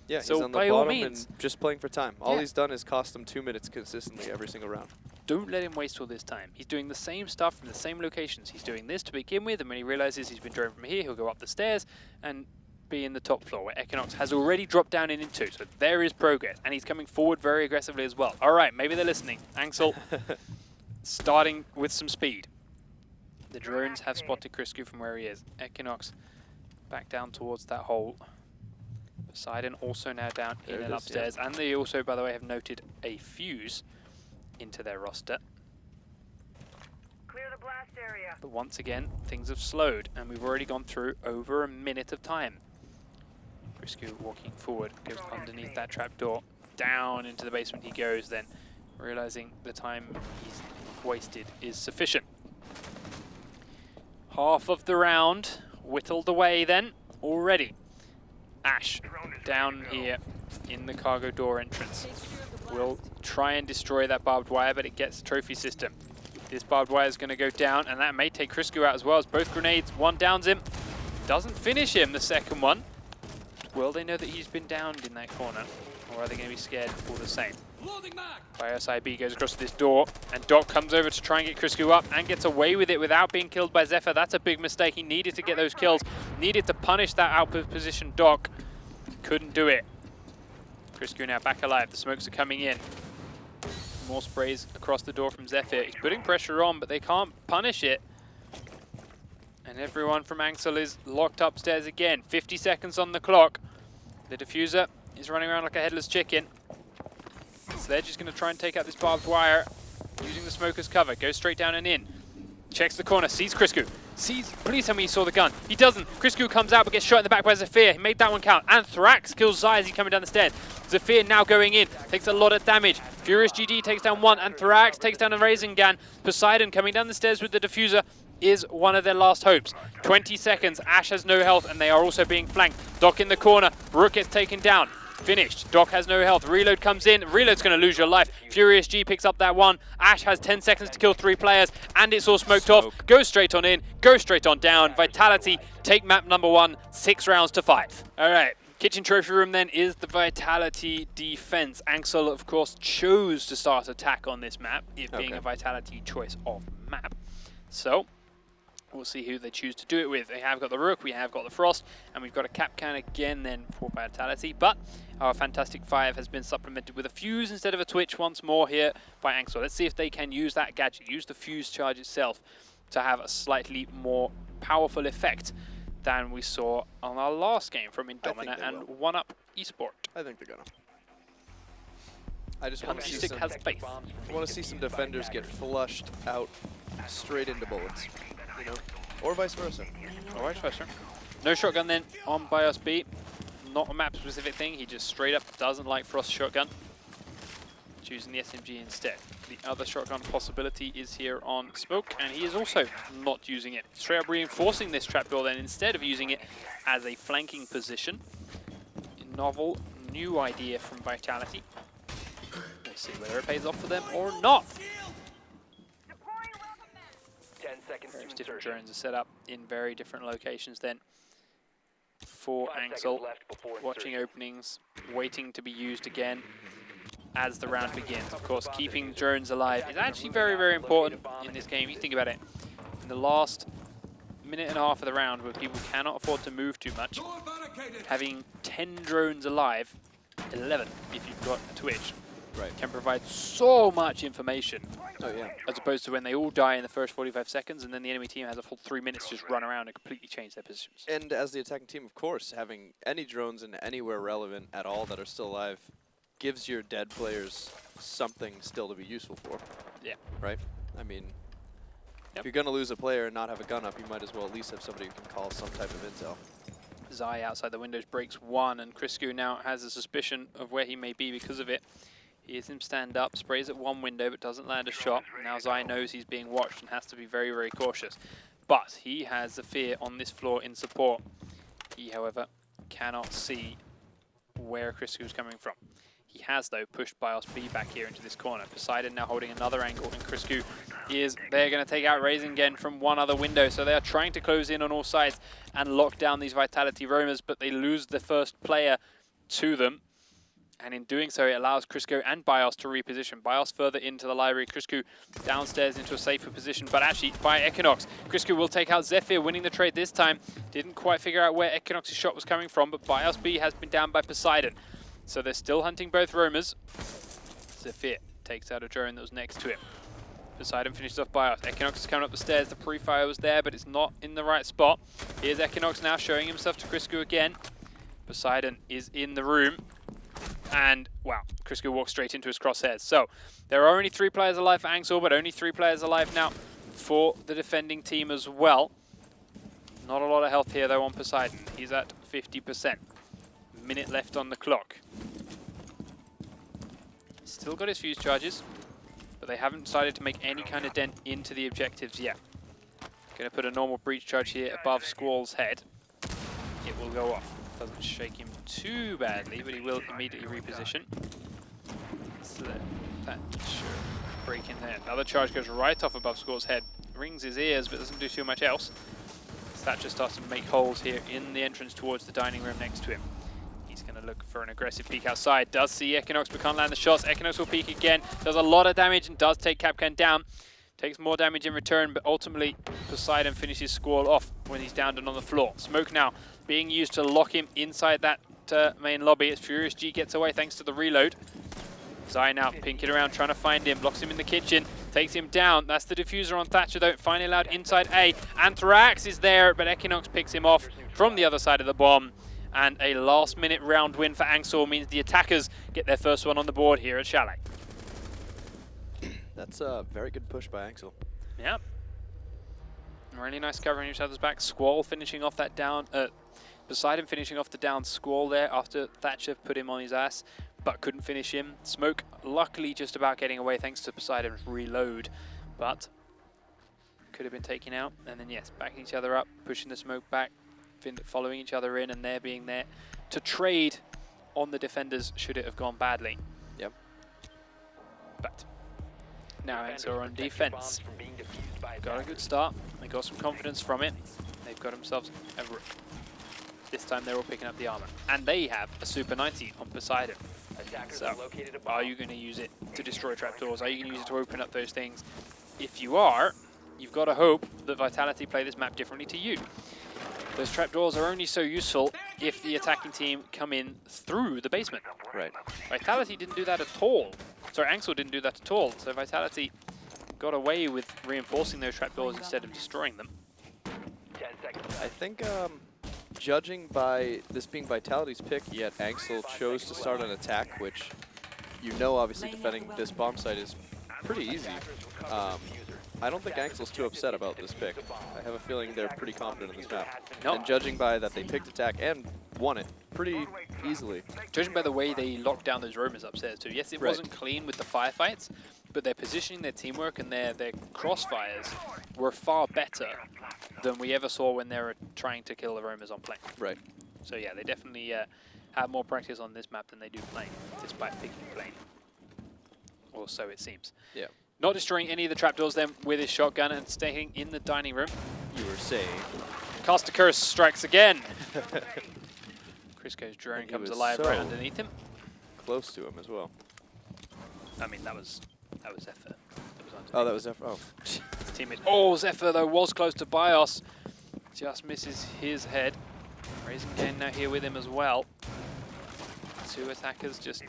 Yeah, so he's on the by bottom all means, and just playing for time. All he's done is cost them 2 minutes consistently every single round. Don't let him waste all this time. He's doing the same stuff from the same locations. He's doing this to begin with, and when he realizes he's been driven from here, he'll go up the stairs and be in the top floor, where Equinox has already dropped down into. So there is progress, and he's coming forward very aggressively as well. All right, maybe they're listening. anXeL starting with some speed. The drones have spotted Criscu from where he is. Equinox back down towards that hole. Poseidon also now down in and upstairs. And they also, by the way, have noted a fuse into their roster. Clear the blast area. But once again, things have slowed, and we've already gone through over a minute of time. Criscu walking forward, goes underneath that trapdoor. Down into the basement he goes, then realizing the time he's wasted is sufficient. Half of the round whittled away then already. Ash down here in the cargo door entrance will try and destroy that barbed wire, but it gets the trophy system. This barbed wire is going to go down, and that may take Criscu out as well, as both grenades, one downs him, doesn't finish him, the second one. Will they know that he's been downed in that corner, or are they going to be scared all the same? BIOS-IB goes across this door, and Doc comes over to try and get Criscu up, and gets away with it without being killed by Zephyr. That's a big mistake. He needed to get those kills, needed to punish that out of position Doc. Couldn't do it. Criscu now back alive. The smokes are coming in. More sprays across the door from Zephyr. He's putting pressure on, but they can't punish it. And everyone from anXeL is locked upstairs again. 50 seconds on the clock. The diffuser is running around like a headless chicken. So they're just going to try and take out this barbed wire using the smoke as cover. Goes straight down and in. Checks the corner, sees Criscu. Please tell me he saw the gun. He doesn't. Criscu comes out but gets shot in the back by Zephyr. He made that one count. anthrax kills Zai as he's coming down the stairs. Zephyr now going in. Takes a lot of damage. Furious GG takes down one. anthrax takes down a Rasengan. Poseidon coming down the stairs with the diffuser is one of their last hopes. 20 seconds. Ash has no health and they are also being flanked. Doc in the corner. Rook gets taken down. Finished. Doc has no health. Reload comes in. Reload's going to lose your life. Furious G picks up that one. Ash has 10 seconds to kill 3 players, and it's all smoked off. Goes straight on in. Goes straight on down. Vitality take map number 1. 6 rounds to 5. All right. Kitchen trophy room then is the Vitality defense. anXeL, of course, chose to start attack on this map, it being a Vitality choice of map. So we'll see who they choose to do it with. They have got the Rook, we have got the Frost, and we've got a Capcan again then for Vitality. But our Fantastic 5 has been supplemented with a Fuse instead of a Twitch once more here by anXeL. Let's see if they can use that gadget, use the Fuse charge itself to have a slightly more powerful effect than we saw on our last game from Indomina and 1UP Esport. I think they're gonna. I just want to see some, has faith. I want to see some defenders get flushed out straight into bullets, you know, or vice versa. Or vice versa. No shotgun then on BIOS B. Not a map specific thing. He just straight up doesn't like Frost shotgun. Choosing the SMG instead. The other shotgun possibility is here on Smoke, and he is also not using it. Straight up reinforcing this trapdoor then instead of using it as a flanking position. A novel, new idea from Vitality. We'll see whether it pays off for them or not. 10 seconds to Various different insertion. drones are set up in very different locations then. For 5 anXeL, seconds left before watching insertion. openings, waiting to be used again as the round begins. Of course, keeping drones alive is actually very, very important in this game. You think about it, in the last minute and a half of the round where people cannot afford to move too much, having 10 drones alive, 11 if you've got a Twitch, can provide so much information. Oh yeah. As opposed to when they all die in the first 45 seconds and then the enemy team has a full 3 minutes to just run around and completely change their positions. And as the attacking team, of course, having any drones in anywhere relevant at all that are still alive gives your dead players something still to be useful for. Yeah. Right? I mean, if you're going to lose a player and not have a gun up, you might as well at least have somebody who can call some type of intel. Zai outside the windows breaks one, and Criscu now has a suspicion of where he may be because of it. He hears him stand up, sprays at one window but doesn't land a shot. Now Zai knows he's being watched and has to be very, very cautious. But he has Zephyr on this floor in support. He, however, cannot see where Criscu's coming from. He has, though, pushed BIOS B back here into this corner. Poseidon now holding another angle, and Criscu is, they're going to take out Rasengan from one other window. So they are trying to close in on all sides and lock down these Vitality roamers, but they lose the first player to them. And in doing so, it allows Criscu and BIOS to reposition. BIOS further into the library, Criscu downstairs into a safer position. But actually, by Equinox, Criscu will take out Zephyr, winning the trade this time. Didn't quite figure out where Equinox's shot was coming from, but BIOS B has been down by Poseidon. So they're still hunting both roamers. Zephyr takes out a drone that was next to him. Poseidon finishes off by us. Equinox is coming up the stairs. The pre-fire was there, but it's not in the right spot. Here's Equinox now showing himself to Crisco again. Poseidon is in the room. And, wow, Crisco walks straight into his crosshairs. So, there are only 3 players alive for anXeL, but only 3 players alive now for the defending team as well. Not a lot of health here, though, on Poseidon. He's at 50%. Minute left on the clock. Still got his fuse charges, but they haven't decided to make any kind of dent into the objectives yet. Going to put a normal breach charge here above Squall's head. It will go off. Doesn't shake him too badly, but he will immediately reposition. So that should break in there. Another charge goes right off above Squall's head. Rings his ears, but doesn't do too much else. Thatcher starts to make holes here in the entrance towards the dining room next to him. He's going to look for an aggressive peek outside. Does see Equinox, but can't land the shots. Equinox will peek again. Does a lot of damage and does take Kapkan down. Takes more damage in return, but ultimately Poseidon finishes Squall off when he's downed and on the floor. Smoke now being used to lock him inside that main lobby as Furious G gets away thanks to the reload. Zai now pinking around trying to find him. Locks him in the kitchen. Takes him down. That's the diffuser on Thatcher though. Finally allowed inside A. Anthrax is there, but Equinox picks him off from the other side of the bomb. And a last minute round win for anXeL means the attackers get their first one on the board here at Chalet. That's a very good push by anXeL. Yeah. Really nice covering each other's back. Squall finishing off that down. Poseidon finishing off the down Squall there after Thatcher put him on his ass, but couldn't finish him. Smoke luckily just about getting away thanks to Poseidon's reload, but could have been taken out. And then yes, backing each other up, pushing the smoke back, following each other in, and they're being there to trade on the defenders should it have gone badly. Yep. But now anXeL are on defense. Got a good start. They got some confidence from it. They've got themselves a this time they're all picking up the armor. And they have a Super 90 on Poseidon. So, are you going to use it to destroy trapdoors? Are you going to use it to open up those things? If you are, you've got to hope that Vitality play this map differently to you. Those trapdoors are only so useful if the attacking team come in through the basement. Right. Vitality didn't do that at all. Sorry, anXeL didn't do that at all. So Vitality got away with reinforcing those trapdoors instead of destroying them. 10 seconds. I think judging by this being Vitality's pick, yet anXeL chose to start an attack, which you know obviously defending this bomb site is pretty easy. I don't think anXeL's too upset about this pick. I have a feeling they're pretty confident in this map. No. And judging by that they picked attack and won it pretty easily. Judging by the way they locked down those roamers upstairs too. Yes, it wasn't clean with the firefights, but their positioning, their teamwork, and their crossfires were far better than we ever saw when they were trying to kill the roamers on plane. Right. So yeah, they definitely have more practice on this map than they do plane, despite picking plane. Or so it seems. Yeah. Not destroying any of the trapdoors then with his shotgun and staying in the dining room. You were saying. Caster Curse strikes again. Crisco's drone comes alive so right underneath him. Close to him as well. I mean, that was Zephyr. Oh, that was Zephyr. Oh. His teammate. Oh, Zephyr though was close to Bios. Just misses his head. Raising Kane now here with him as well. 2 attackers just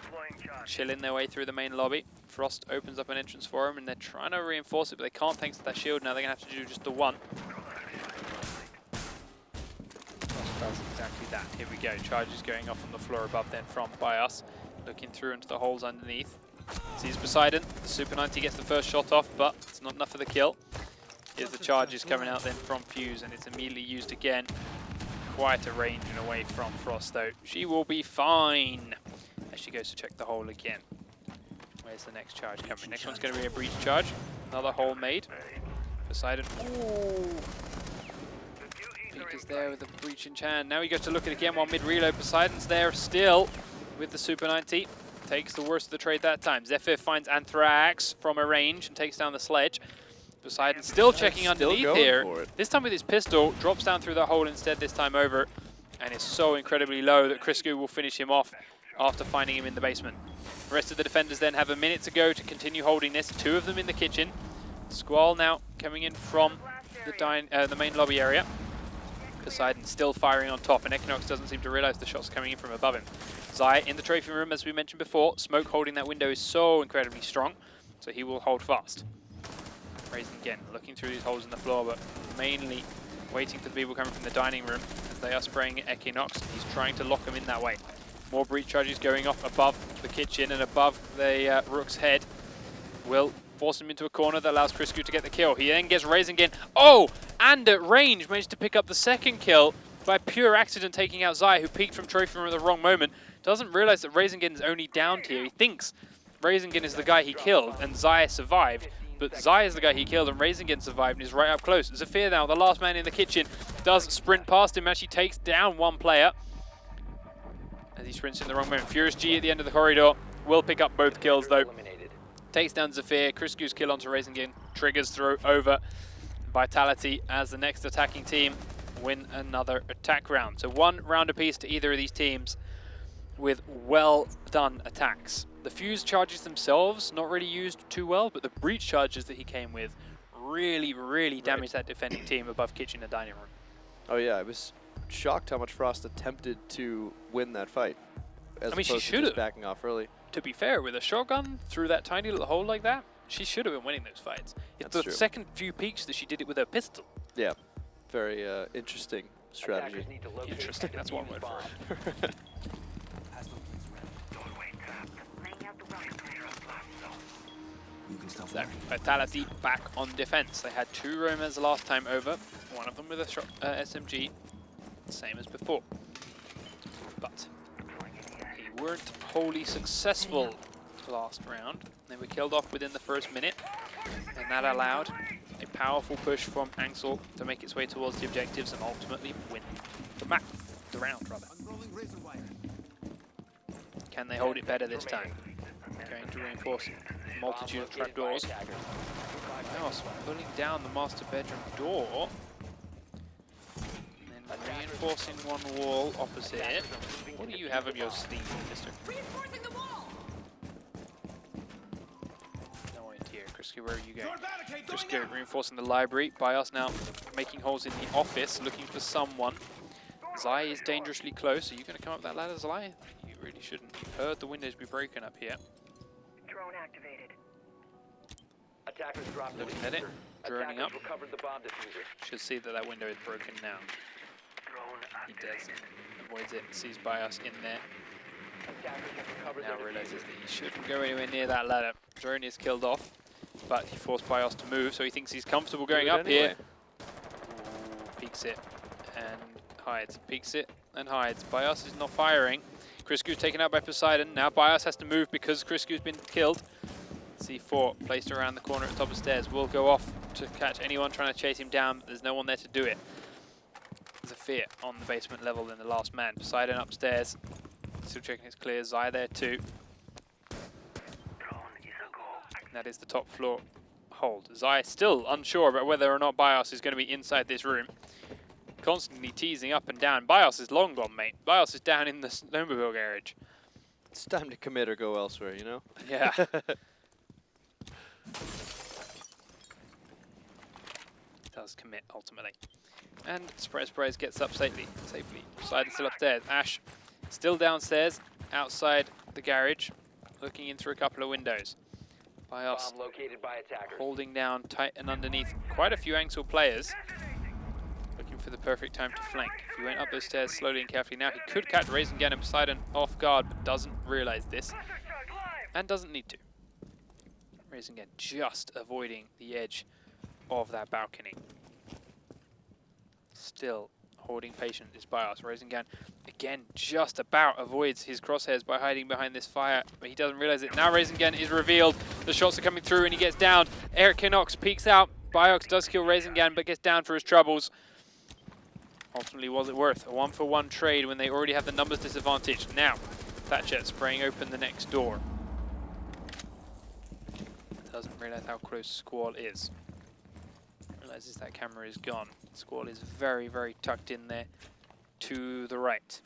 chilling their way through the main lobby. Frost opens up an entrance for him and they're trying to reinforce it, but they can't thanks to that shield. Now they're going to have to do just the one. Frost does exactly that. Here we go. Charges going off on the floor above then from Bios. Looking through into the holes underneath. Sees Poseidon. The Super 90 gets the first shot off, but it's not enough for the kill. Here's the charges coming out then from Fuse, and it's immediately used again. Quite a range and away from Frost though. She will be fine as she goes to check the hole again. Where's the next charge coming? Next one's going to be a breach charge. Another hole made. Poseidon. Ooh. Peak is there with the breach in hand. Now we go to look at it again while mid-reload. Poseidon's there still with the Super 90. Takes the worst of the trade that time. Zephyr finds Anthrax from a range and takes down the sledge. Poseidon still checking underneath here. This time with his pistol, drops down through the hole instead this time over, and is so incredibly low that Crisco will finish him off after finding him in the basement. The rest of the defenders then have a minute to go to continue holding this. 2 of them in the kitchen. Squall now coming in from the main lobby area. Poseidon still firing on top, and Equinox doesn't seem to realize the shots coming in from above him. Zai in the trophy room, as we mentioned before. Smoke holding that window is so incredibly strong, so he will hold fast. Raising again, looking through these holes in the floor, but mainly waiting for the people coming from the dining room as they are spraying at Equinox. He's trying to lock them in that way. More breach charges going off above the kitchen and above the Rook's head. Will force him into a corner that allows Criscu to get the kill. He then gets Raising again. Oh! And at range managed to pick up the second kill by pure accident, taking out Zai, who peeked from trophy room at the wrong moment. Doesn't realize that Raisingen is only downed here. He thinks Raisingen is the guy he killed and Zai survived. But Zai is the guy he killed and Raisingen survived and is right up close. Zafir now, the last man in the kitchen, does sprint past him, actually takes down one player as he sprints in the wrong moment. Furious G at the end of the corridor will pick up both kills though. Takes down Zafir. Criscu's kill onto Raisingen triggers throw over Vitality as the next attacking team win another attack round. So 1 round apiece to either of these teams with well done attacks. The fuse charges themselves not really used too well, but the breach charges that he came with really damaged that defending team above kitchen and dining room. Oh yeah, I was shocked how much Frost attempted to win that fight. As I mean, she opposed to should just have. backing off early. To be fair, with a shotgun through that tiny little hole like that, she should have been winning those fights. It's That's the true. second few peaks that she did it with her pistol. Yeah, very interesting strategy. Interesting, that's one word for it. You can stop So, Vitality back on defense. They had 2 roamers last time over, one of them with a SMG, same as before. But they weren't wholly successful last round. They were killed off within the first minute, and that allowed a powerful push from anXeL to make its way towards the objectives and ultimately win the map, the round rather. Can they hold it better this time? Going to reinforce a multitude of trapdoors. Now pulling down the master bedroom door. And then reinforcing one wall opposite it. What do you have up your sleeve, mister? Reinforcing the wall! No idea. Criscu, where are you going? Criscu reinforcing the library. Bios now making holes in the office, looking for someone. Zai is dangerously close. Are you going to come up that ladder, Zai? You really shouldn't. You've heard the windows be broken up here. Drone activated. Attackers dropped Looking the at it, diffuser. droning up. Attackers recovered the bomb diffuser. Should see that that window is broken now. He does. Avoids it, sees Bios in there. Attackers have recovered Now the realizes diffuser. that he shouldn't go anywhere near that ladder. Drone is killed off, but he forced Bios to move, so he thinks he's comfortable going up here. Ooh, peeks it and hides. Peeks it and hides. Bios is not firing. Criscu's taken out by Poseidon. Now Bios has to move because Criscu's been killed. C4 placed around the corner at the top of the stairs will go off to catch anyone trying to chase him down, but there's no one there to do it. Zafir on the basement level in the last man. Poseidon upstairs. Still checking it's clear. Zai there too. That is the top floor hold. Zai still unsure about whether or not Bios is going to be inside this room. Constantly teasing up and down. Bios is long gone, mate. Bios is down in the snowmobile garage. It's time to commit or go elsewhere, you know? Yeah. Does commit ultimately. And Surprise gets up safely. Poseidon still upstairs. Ash still downstairs, outside the garage, looking in through a couple of windows. Bios Bomb located by attackers. holding down tight and underneath quite a few anXeL players. Looking for the perfect time to flank. If he went up those stairs slowly and carefully now, he could catch Raisingen and Poseidon off guard, but doesn't realize this. And doesn't need to. Raisingen just avoiding the edge of that balcony. Still holding patient is Bios. Raisingen again just about avoids his crosshairs by hiding behind this fire, but he doesn't realize it. Now Raisingen is revealed. The shots are coming through and he gets down. Equinox peeks out. Bios does kill Raisingen but gets down for his troubles. Ultimately, was it worth a 1-for-1 trade when they already have the numbers disadvantage? Now, Thatcher spraying open the next door. Doesn't realize how close Squall is. Realizes that camera is gone. Squall is very tucked in there to the right.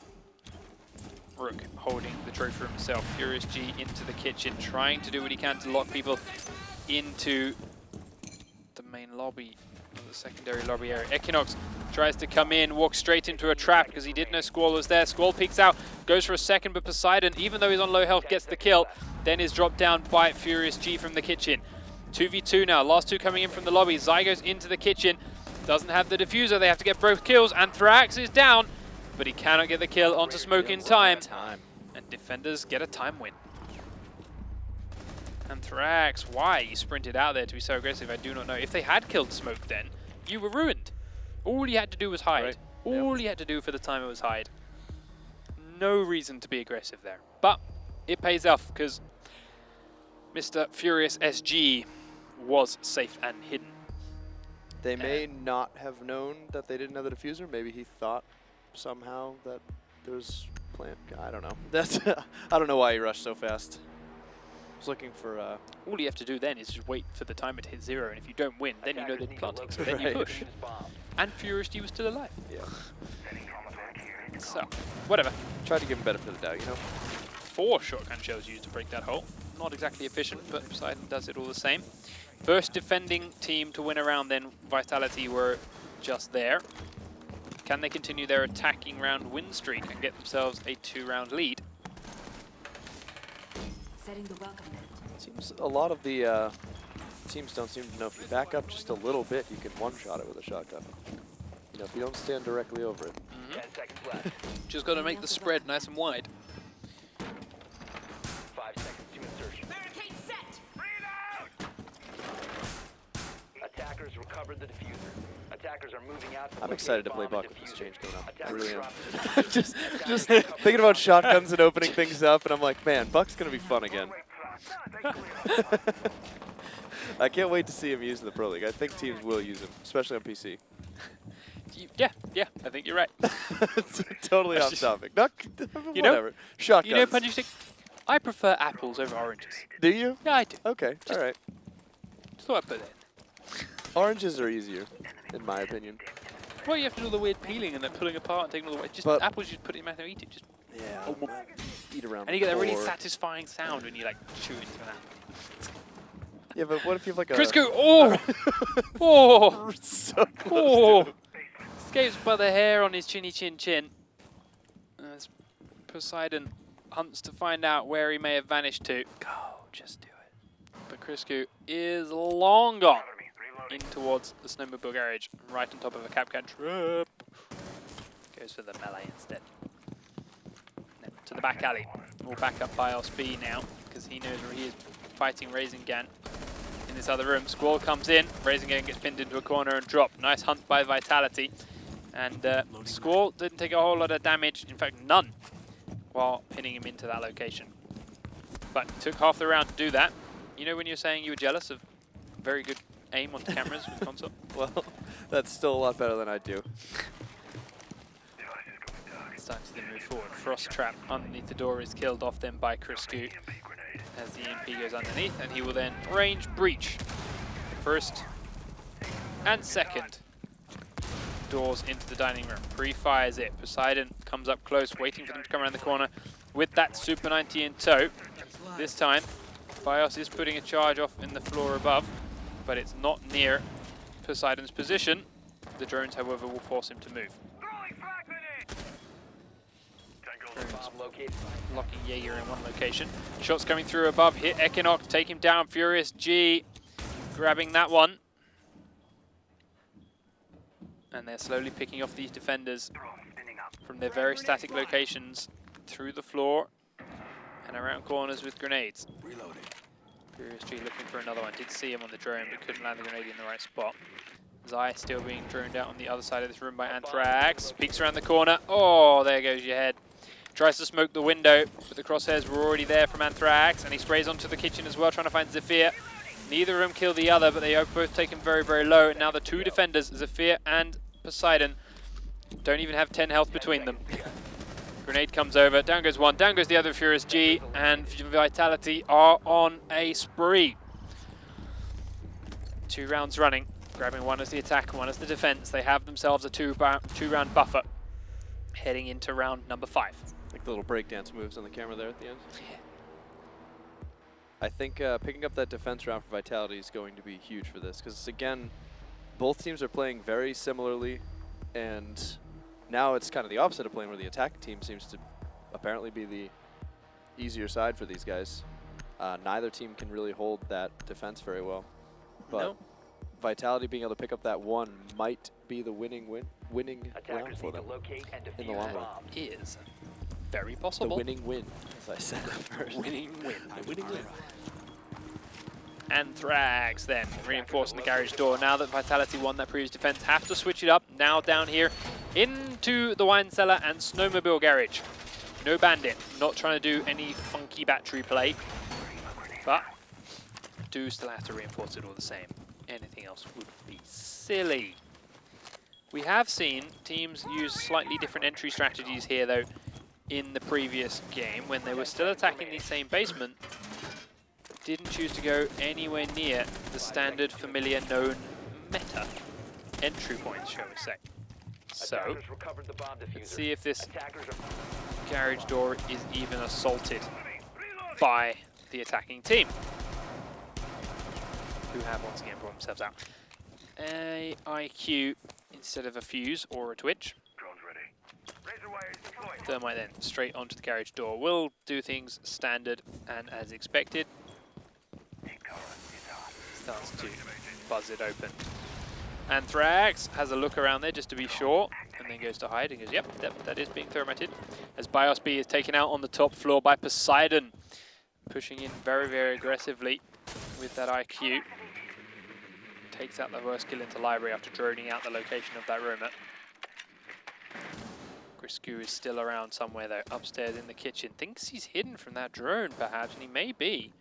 Rook holding the trophy room himself. Furious G into the kitchen, trying to do what he can to lock people into the main lobby, or the secondary lobby area. Equinox tries to come in, walks straight into a trap because he didn't know Squall was there. Squall peeks out, goes for a second, but Poseidon, even though he's on low health, gets the kill, then is dropped down by Furious G from the kitchen. 2v2 now. Last two coming in from the lobby. Zai goes into the kitchen. Doesn't have the diffuser. They have to get both kills. Anthrax is down, but he cannot get the kill onto Smoke in time. And defenders get a time win. Anthrax, why you sprinted out there to be so aggressive, I do not know. If they had killed Smoke then, you were ruined. All you had to do was hide. Right. All you had to do for the time it was hide. No reason to be aggressive there. But it pays off because Mr. Furious SG was safe and hidden. They may not have known that they didn't have the diffuser. Maybe he thought somehow that there was plant. I don't know. That's I don't know why he rushed so fast. I was looking for. All you have to do then is just wait for the timer to hit 0, and if you don't win, then you know they're planting, so then Right. you push. And Furious G was still alive. Yeah. So, whatever. Tried to give him benefit of the doubt, you know. 4 shotgun shells used to break that hole. Not exactly efficient, but Poseidon does it all the same. First defending team to win a round then, Vitality were just there. Can they continue their attacking round win streak and get themselves a 2-round lead? Setting the welcome net. Seems a lot of the teams don't seem to know if you back up just a little bit, you can one-shot it with a shotgun. You know, if you don't stand directly over it. 10 seconds left. Just got to make the spread nice and wide. 5 seconds to insertion. Barricade set. Attackers recovered the diffuser. Attackers are moving out. I'm excited to play Buck with this change going on. I Attackers really am. dropped the diffuser. just Attackers thinking about shotguns and opening things up, and I'm like, man, Buck's gonna be fun again. I can't wait to see him use in the Pro League. I think teams will use him, especially on PC. Yeah, I think you're right. It's totally off topic. Not, You know- whatever. Shotguns. You know, Punchy Stick, I prefer apples over oranges. Do you? Yeah, I do. Okay, all right. Just thought I'd put that in. Oranges are easier, in my opinion. Well, you have to do all the weird peeling and then pulling apart and taking all the way. Just But- apples, you just put it in your mouth and eat it. Just Yeah. Eat around. and you get that really core. satisfying sound when you like chew into an apple. Yeah, but what if you have like a... Crisco, oh, oh, so close oh! to it. Escapes by the hair on his chinny chin chin. As Poseidon hunts to find out where he may have vanished to. Go, just do it. But Crisco is long gone in towards the snowmobile garage, right on top of a Capcan trap. Goes for the melee instead. Then to the back alley. All back up by B now, because he knows where he is fighting Rasengan. In this other room, Squall comes in, Rasengan gets pinned into a corner and dropped. Nice hunt by Vitality. And Squall didn't take a whole lot of damage, in fact none, while pinning him into that location. But took half the round to do that. You know when you're saying you were jealous of very good aim on cameras with console? Well, that's still a lot better than I do. Starting to then move forward. Frost Trap underneath the door is killed off then by Crisco as the EMP goes underneath, and he will then range breach. First and second doors into the dining room. Pre-fires it. Poseidon comes up close, waiting for them to come around the corner with that Super 90 in tow. This time, Bios is putting a charge off in the floor above, but it's not near Poseidon's position. The drones, however, will force him to move. bomb located. Locking Jaeger in one location. Shots coming through above, hit Equinox, take him down. Furious G grabbing that one. And they're slowly picking off these defenders from their very static locations through the floor and around corners with grenades. Reloading. Furious G looking for another one. Did see him on the drone, but couldn't land the grenade in the right spot. Zai still being droned out on the other side of this room by Anthrax. Peeks around the corner. Oh, there goes your head. Tries to smoke the window, but the crosshairs were already there from Anthrax, and he sprays onto the kitchen as well, trying to find Zephyr. Neither of them kill the other, but they are both taken very, very low. And now the two defenders, Zephyr and Poseidon, don't even have 10 health between them. Grenade comes over, down goes one, down goes the other. Furious G and Vitality are on a spree. 2 rounds running, grabbing one as the attack, one as the defense. They have themselves a two-round buffer heading into round number 5. Like the little breakdance moves on the camera there at the end. I think picking up that defense round for Vitality is going to be huge for this, because again, both teams are playing very similarly, and now it's kind of the opposite of playing, where the attack team seems to apparently be the easier side for these guys. Neither team can really hold that defense very well. but No. Vitality being able to pick up that one might be the winning round Attackers for need to them. locate and in the defuse long the run. bomb. Is very The possible. winning win, as I said at first. Winning win. The winning win. anthrax then reinforcing the garage door. Now that Vitality won that previous defense, have to switch it up. Now down here into the wine cellar and snowmobile garage. No bandit, not trying to do any funky battery play, but do still have to reinforce it all the same. Anything else would be silly. We have seen teams use slightly different entry strategies here though in the previous game when they were still attacking the same basement. Didn't choose to go anywhere near the standard, familiar, known meta entry points, shall we say. So, Attackers recovered the bomb diffuser. let's see if this Attackers are garage door is even assaulted by the attacking team, who have once again brought themselves out. A IQ instead of a fuse or a twitch. Thermite then straight onto the garage door. Will do things standard and as expected. Starts to buzz it open. anthrax has a look around there just to be sure, and then goes to hide and goes, yep, that is being thermited. As Bios B is taken out on the top floor by Poseidon, pushing in very, very aggressively with that IQ. Takes out the worst kill into library after droning out the location of that room. Grisku is still around somewhere though, upstairs in the kitchen. Thinks he's hidden from that drone perhaps, and he may be.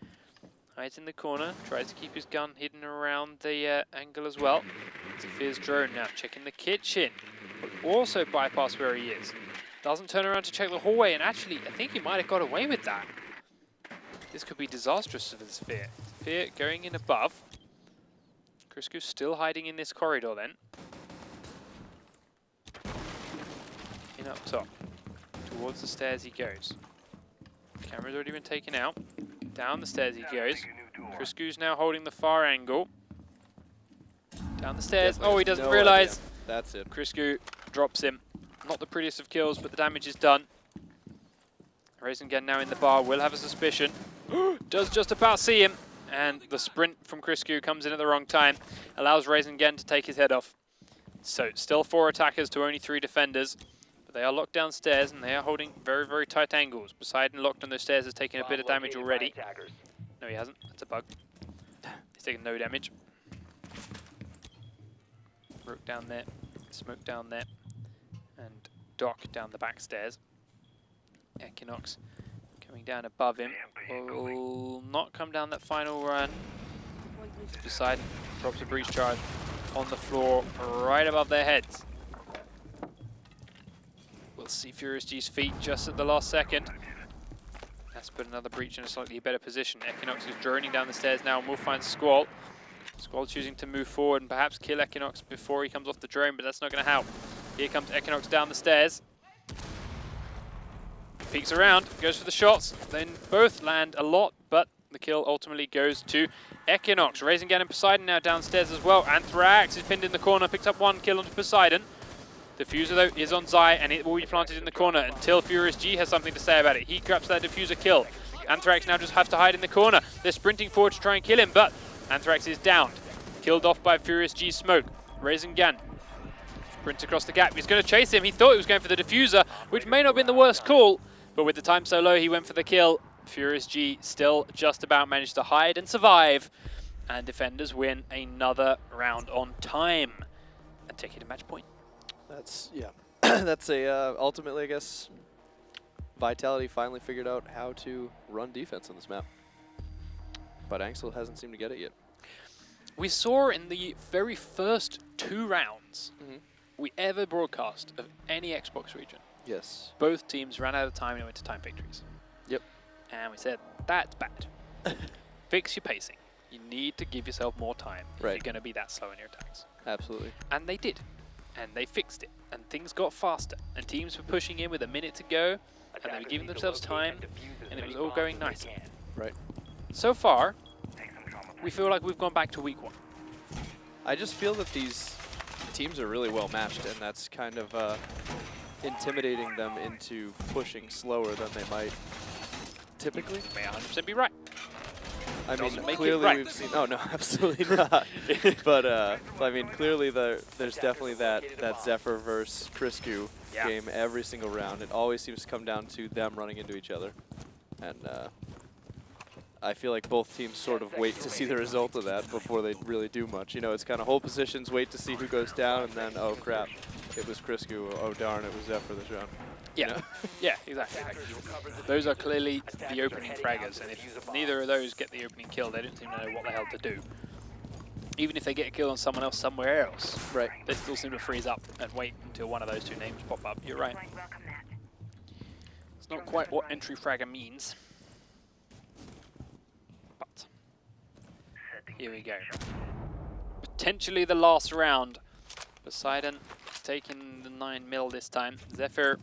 Hides in the corner, tries to keep his gun hidden around the angle as well. Sophia's drone now checking the kitchen, but also bypass where he is. Doesn't turn around to check the hallway, and actually I think he might have got away with that. This could be disastrous for the Sophia. Sophia going in above. Grisku's still hiding in this corridor then. In up top. Towards the stairs he goes. Camera's already been taken out. Down the stairs he goes. Grisku's now holding the far angle. Down the stairs. Definitely oh, he has doesn't no realise. idea. That's it. Grisku drops him. Not the prettiest of kills, but the damage is done. Rasengan now in the bar will have a suspicion. Does just about see him. And the sprint from Grisku comes in at the wrong time. Allows Rasengan to take his head off. So still 4 attackers to only 3 defenders. But they are locked downstairs and they are holding very, very tight angles. Poseidon locked on those stairs has taken a bit of damage already. No, he hasn't. That's a bug. He's taken no damage. Rook down there. Smoke down there. And Doc down the back stairs. Equinox coming down above him. Will not come down that final run. Poseidon drops a breach charge on the floor right above their heads. We'll see Furious G's feet just at the last second. Has to put another breach in a slightly better position. Equinox is droning down the stairs now and we'll find Squall. Squall choosing to move forward and perhaps kill Equinox before he comes off the drone, but that's not going to help. Here comes Equinox down the stairs. Peeks around, goes for the shots, then both land a lot, but the kill ultimately goes to Equinox. Rasengan and Poseidon now downstairs as well. anthrax is pinned in the corner, picks up 1 kill onto Poseidon. Diffuser though is on Zai and it will be planted in the corner until Furious G has something to say about it. He grabs that diffuser kill. anthrax now just have to hide in the corner. They're sprinting forward to try and kill him, but anthrax is downed. Killed off by Furious G's smoke. Rasengan sprints across the gap. He's going to chase him. He thought he was going for the diffuser, which may not have been the worst call. But with the time so low, he went for the kill. Furious G still just about managed to hide and survive. And defenders win another round on time. And take it to match point. That's, yeah. That's a, ultimately, I guess, Vitality finally figured out how to run defense on this map. But anXeL hasn't seemed to get it yet. We saw in the very first 2 rounds we ever broadcast of any Xbox region. Yes. Both teams ran out of time and went to time victories. Yep. And we said, that's bad. Fix your pacing. You need to give yourself more time if you're going to be that slow in your attacks. Absolutely. And they did. And they fixed it. And things got faster. And teams were pushing in with a minute to go. And they were giving themselves time. And it was all going nicely. Right. So far, we feel like we've gone back to week 1. I just feel that these teams are really well matched, and that's kind of intimidating them into pushing slower than they might typically. You may 100% be right. I mean, Doesn't make it clearly right. we've seen. Oh no, absolutely not. But I mean, clearly there's definitely that Zephyr versus Criscu Yeah. game every single round. It always seems to come down to them running into each other, and I feel like both teams sort of wait to see the result of that before they really do much. You know, it's kind of hold positions, wait to see who goes down, and then oh crap, it was Criscu. Oh darn, it was Zephyr this round. Yeah, You know? yeah, exactly. Those are clearly the opening fraggers, and if neither of those get the opening kill, they don't seem to know what the hell to do. Even if they get a kill on someone else somewhere else, Right. they still seem to freeze up and wait until one of those two names pop up. You're right. It's not quite what entry fragger means. But here we go. Potentially the last round. Poseidon taking the 9mm this time. Zephyr,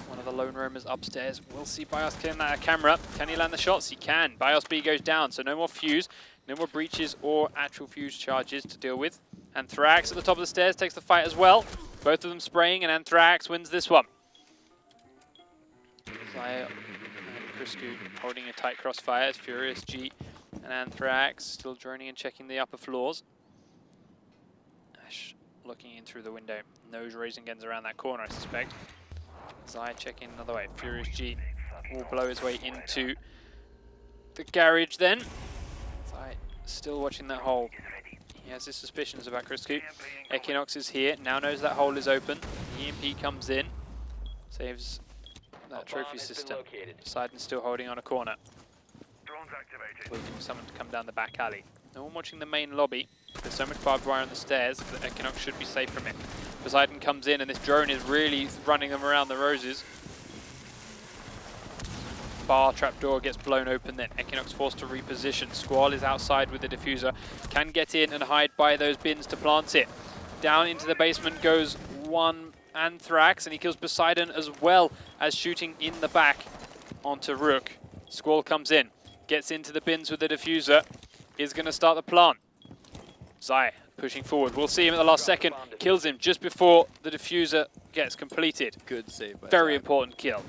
one of the lone roamers upstairs. We'll see Bios killing that camera. Can he land the shots? He can. Bios B goes down, so no more fuse, no more breaches or actual fuse charges to deal with. Anthrax at the top of the stairs takes the fight as well. Both of them spraying, and Anthrax wins this one. Zaya and Criscu holding a tight crossfire as Furious G and Anthrax still droning and checking the upper floors. Ash looking in through the window. Knows raising guns around that corner, I suspect. Zai checking another way. Furious G will blow his way into the garage then. Zai still watching that hole. He has his suspicions about Criscu. Equinox is here, now knows that hole is open. EMP comes in, saves that trophy system. Poseidon's still holding on a corner. Waiting for someone to come down the back alley. No one watching the main lobby. There's so much barbed wire on the stairs that Equinox should be safe from it. Poseidon comes in and this drone is really running them around the roses. Bar trapdoor gets blown open then. Equinox forced to reposition. Squall is outside with the diffuser. Can get in and hide by those bins to plant it. Down into the basement goes one Anthrax and he kills Poseidon as well as shooting in the back onto Rook. Squall comes in. Gets into the bins with the diffuser. Is going to start the plant. Zai pushing forward. We'll see him at the last second. Kills him just before the diffuser gets completed. Good save by Very Zai. important kill.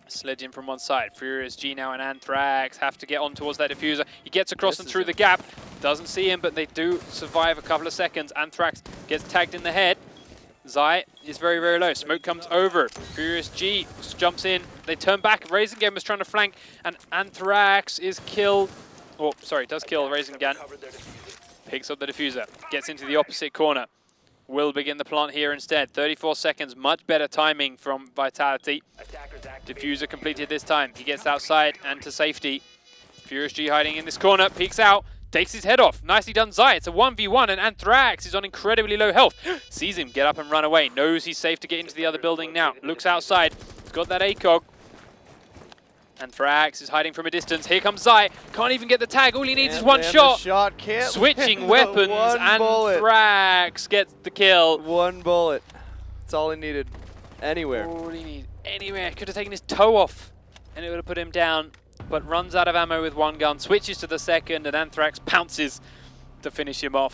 Sledge in from one side. Furious G now and Anthrax have to get on towards that diffuser. He gets across and through the gap. Doesn't see him, but they do survive a couple of seconds. Anthrax gets tagged in the head. Zai is very, very low. Smoke comes over. Furious G jumps in. They turn back. Rasengan was trying to flank, and Anthrax is killed. Oh, sorry, does kill Rasengan. Picks up the diffuser. Gets into the opposite corner. Will begin the plant here instead. 34 seconds. Much better timing from Vitality. Diffuser completed this time. He gets outside and to safety. Furious G hiding in this corner. Peeks out. Takes his head off. Nicely done, Zai. It's a 1v1 and Anthrax is on incredibly low health. Sees him get up and run away. Knows he's safe to get into the other building now. Looks outside. He's got that ACOG. Anthrax is hiding from a distance. Here comes Zai. Can't even get the tag. All he needs is one shot. Switching weapons. Anthrax gets the kill. One bullet. That's all he needed. Anywhere. All he needed. Anywhere. Could have taken his toe off and it would have put him down. But runs out of ammo with one gun. Switches to the second and Anthrax pounces to finish him off.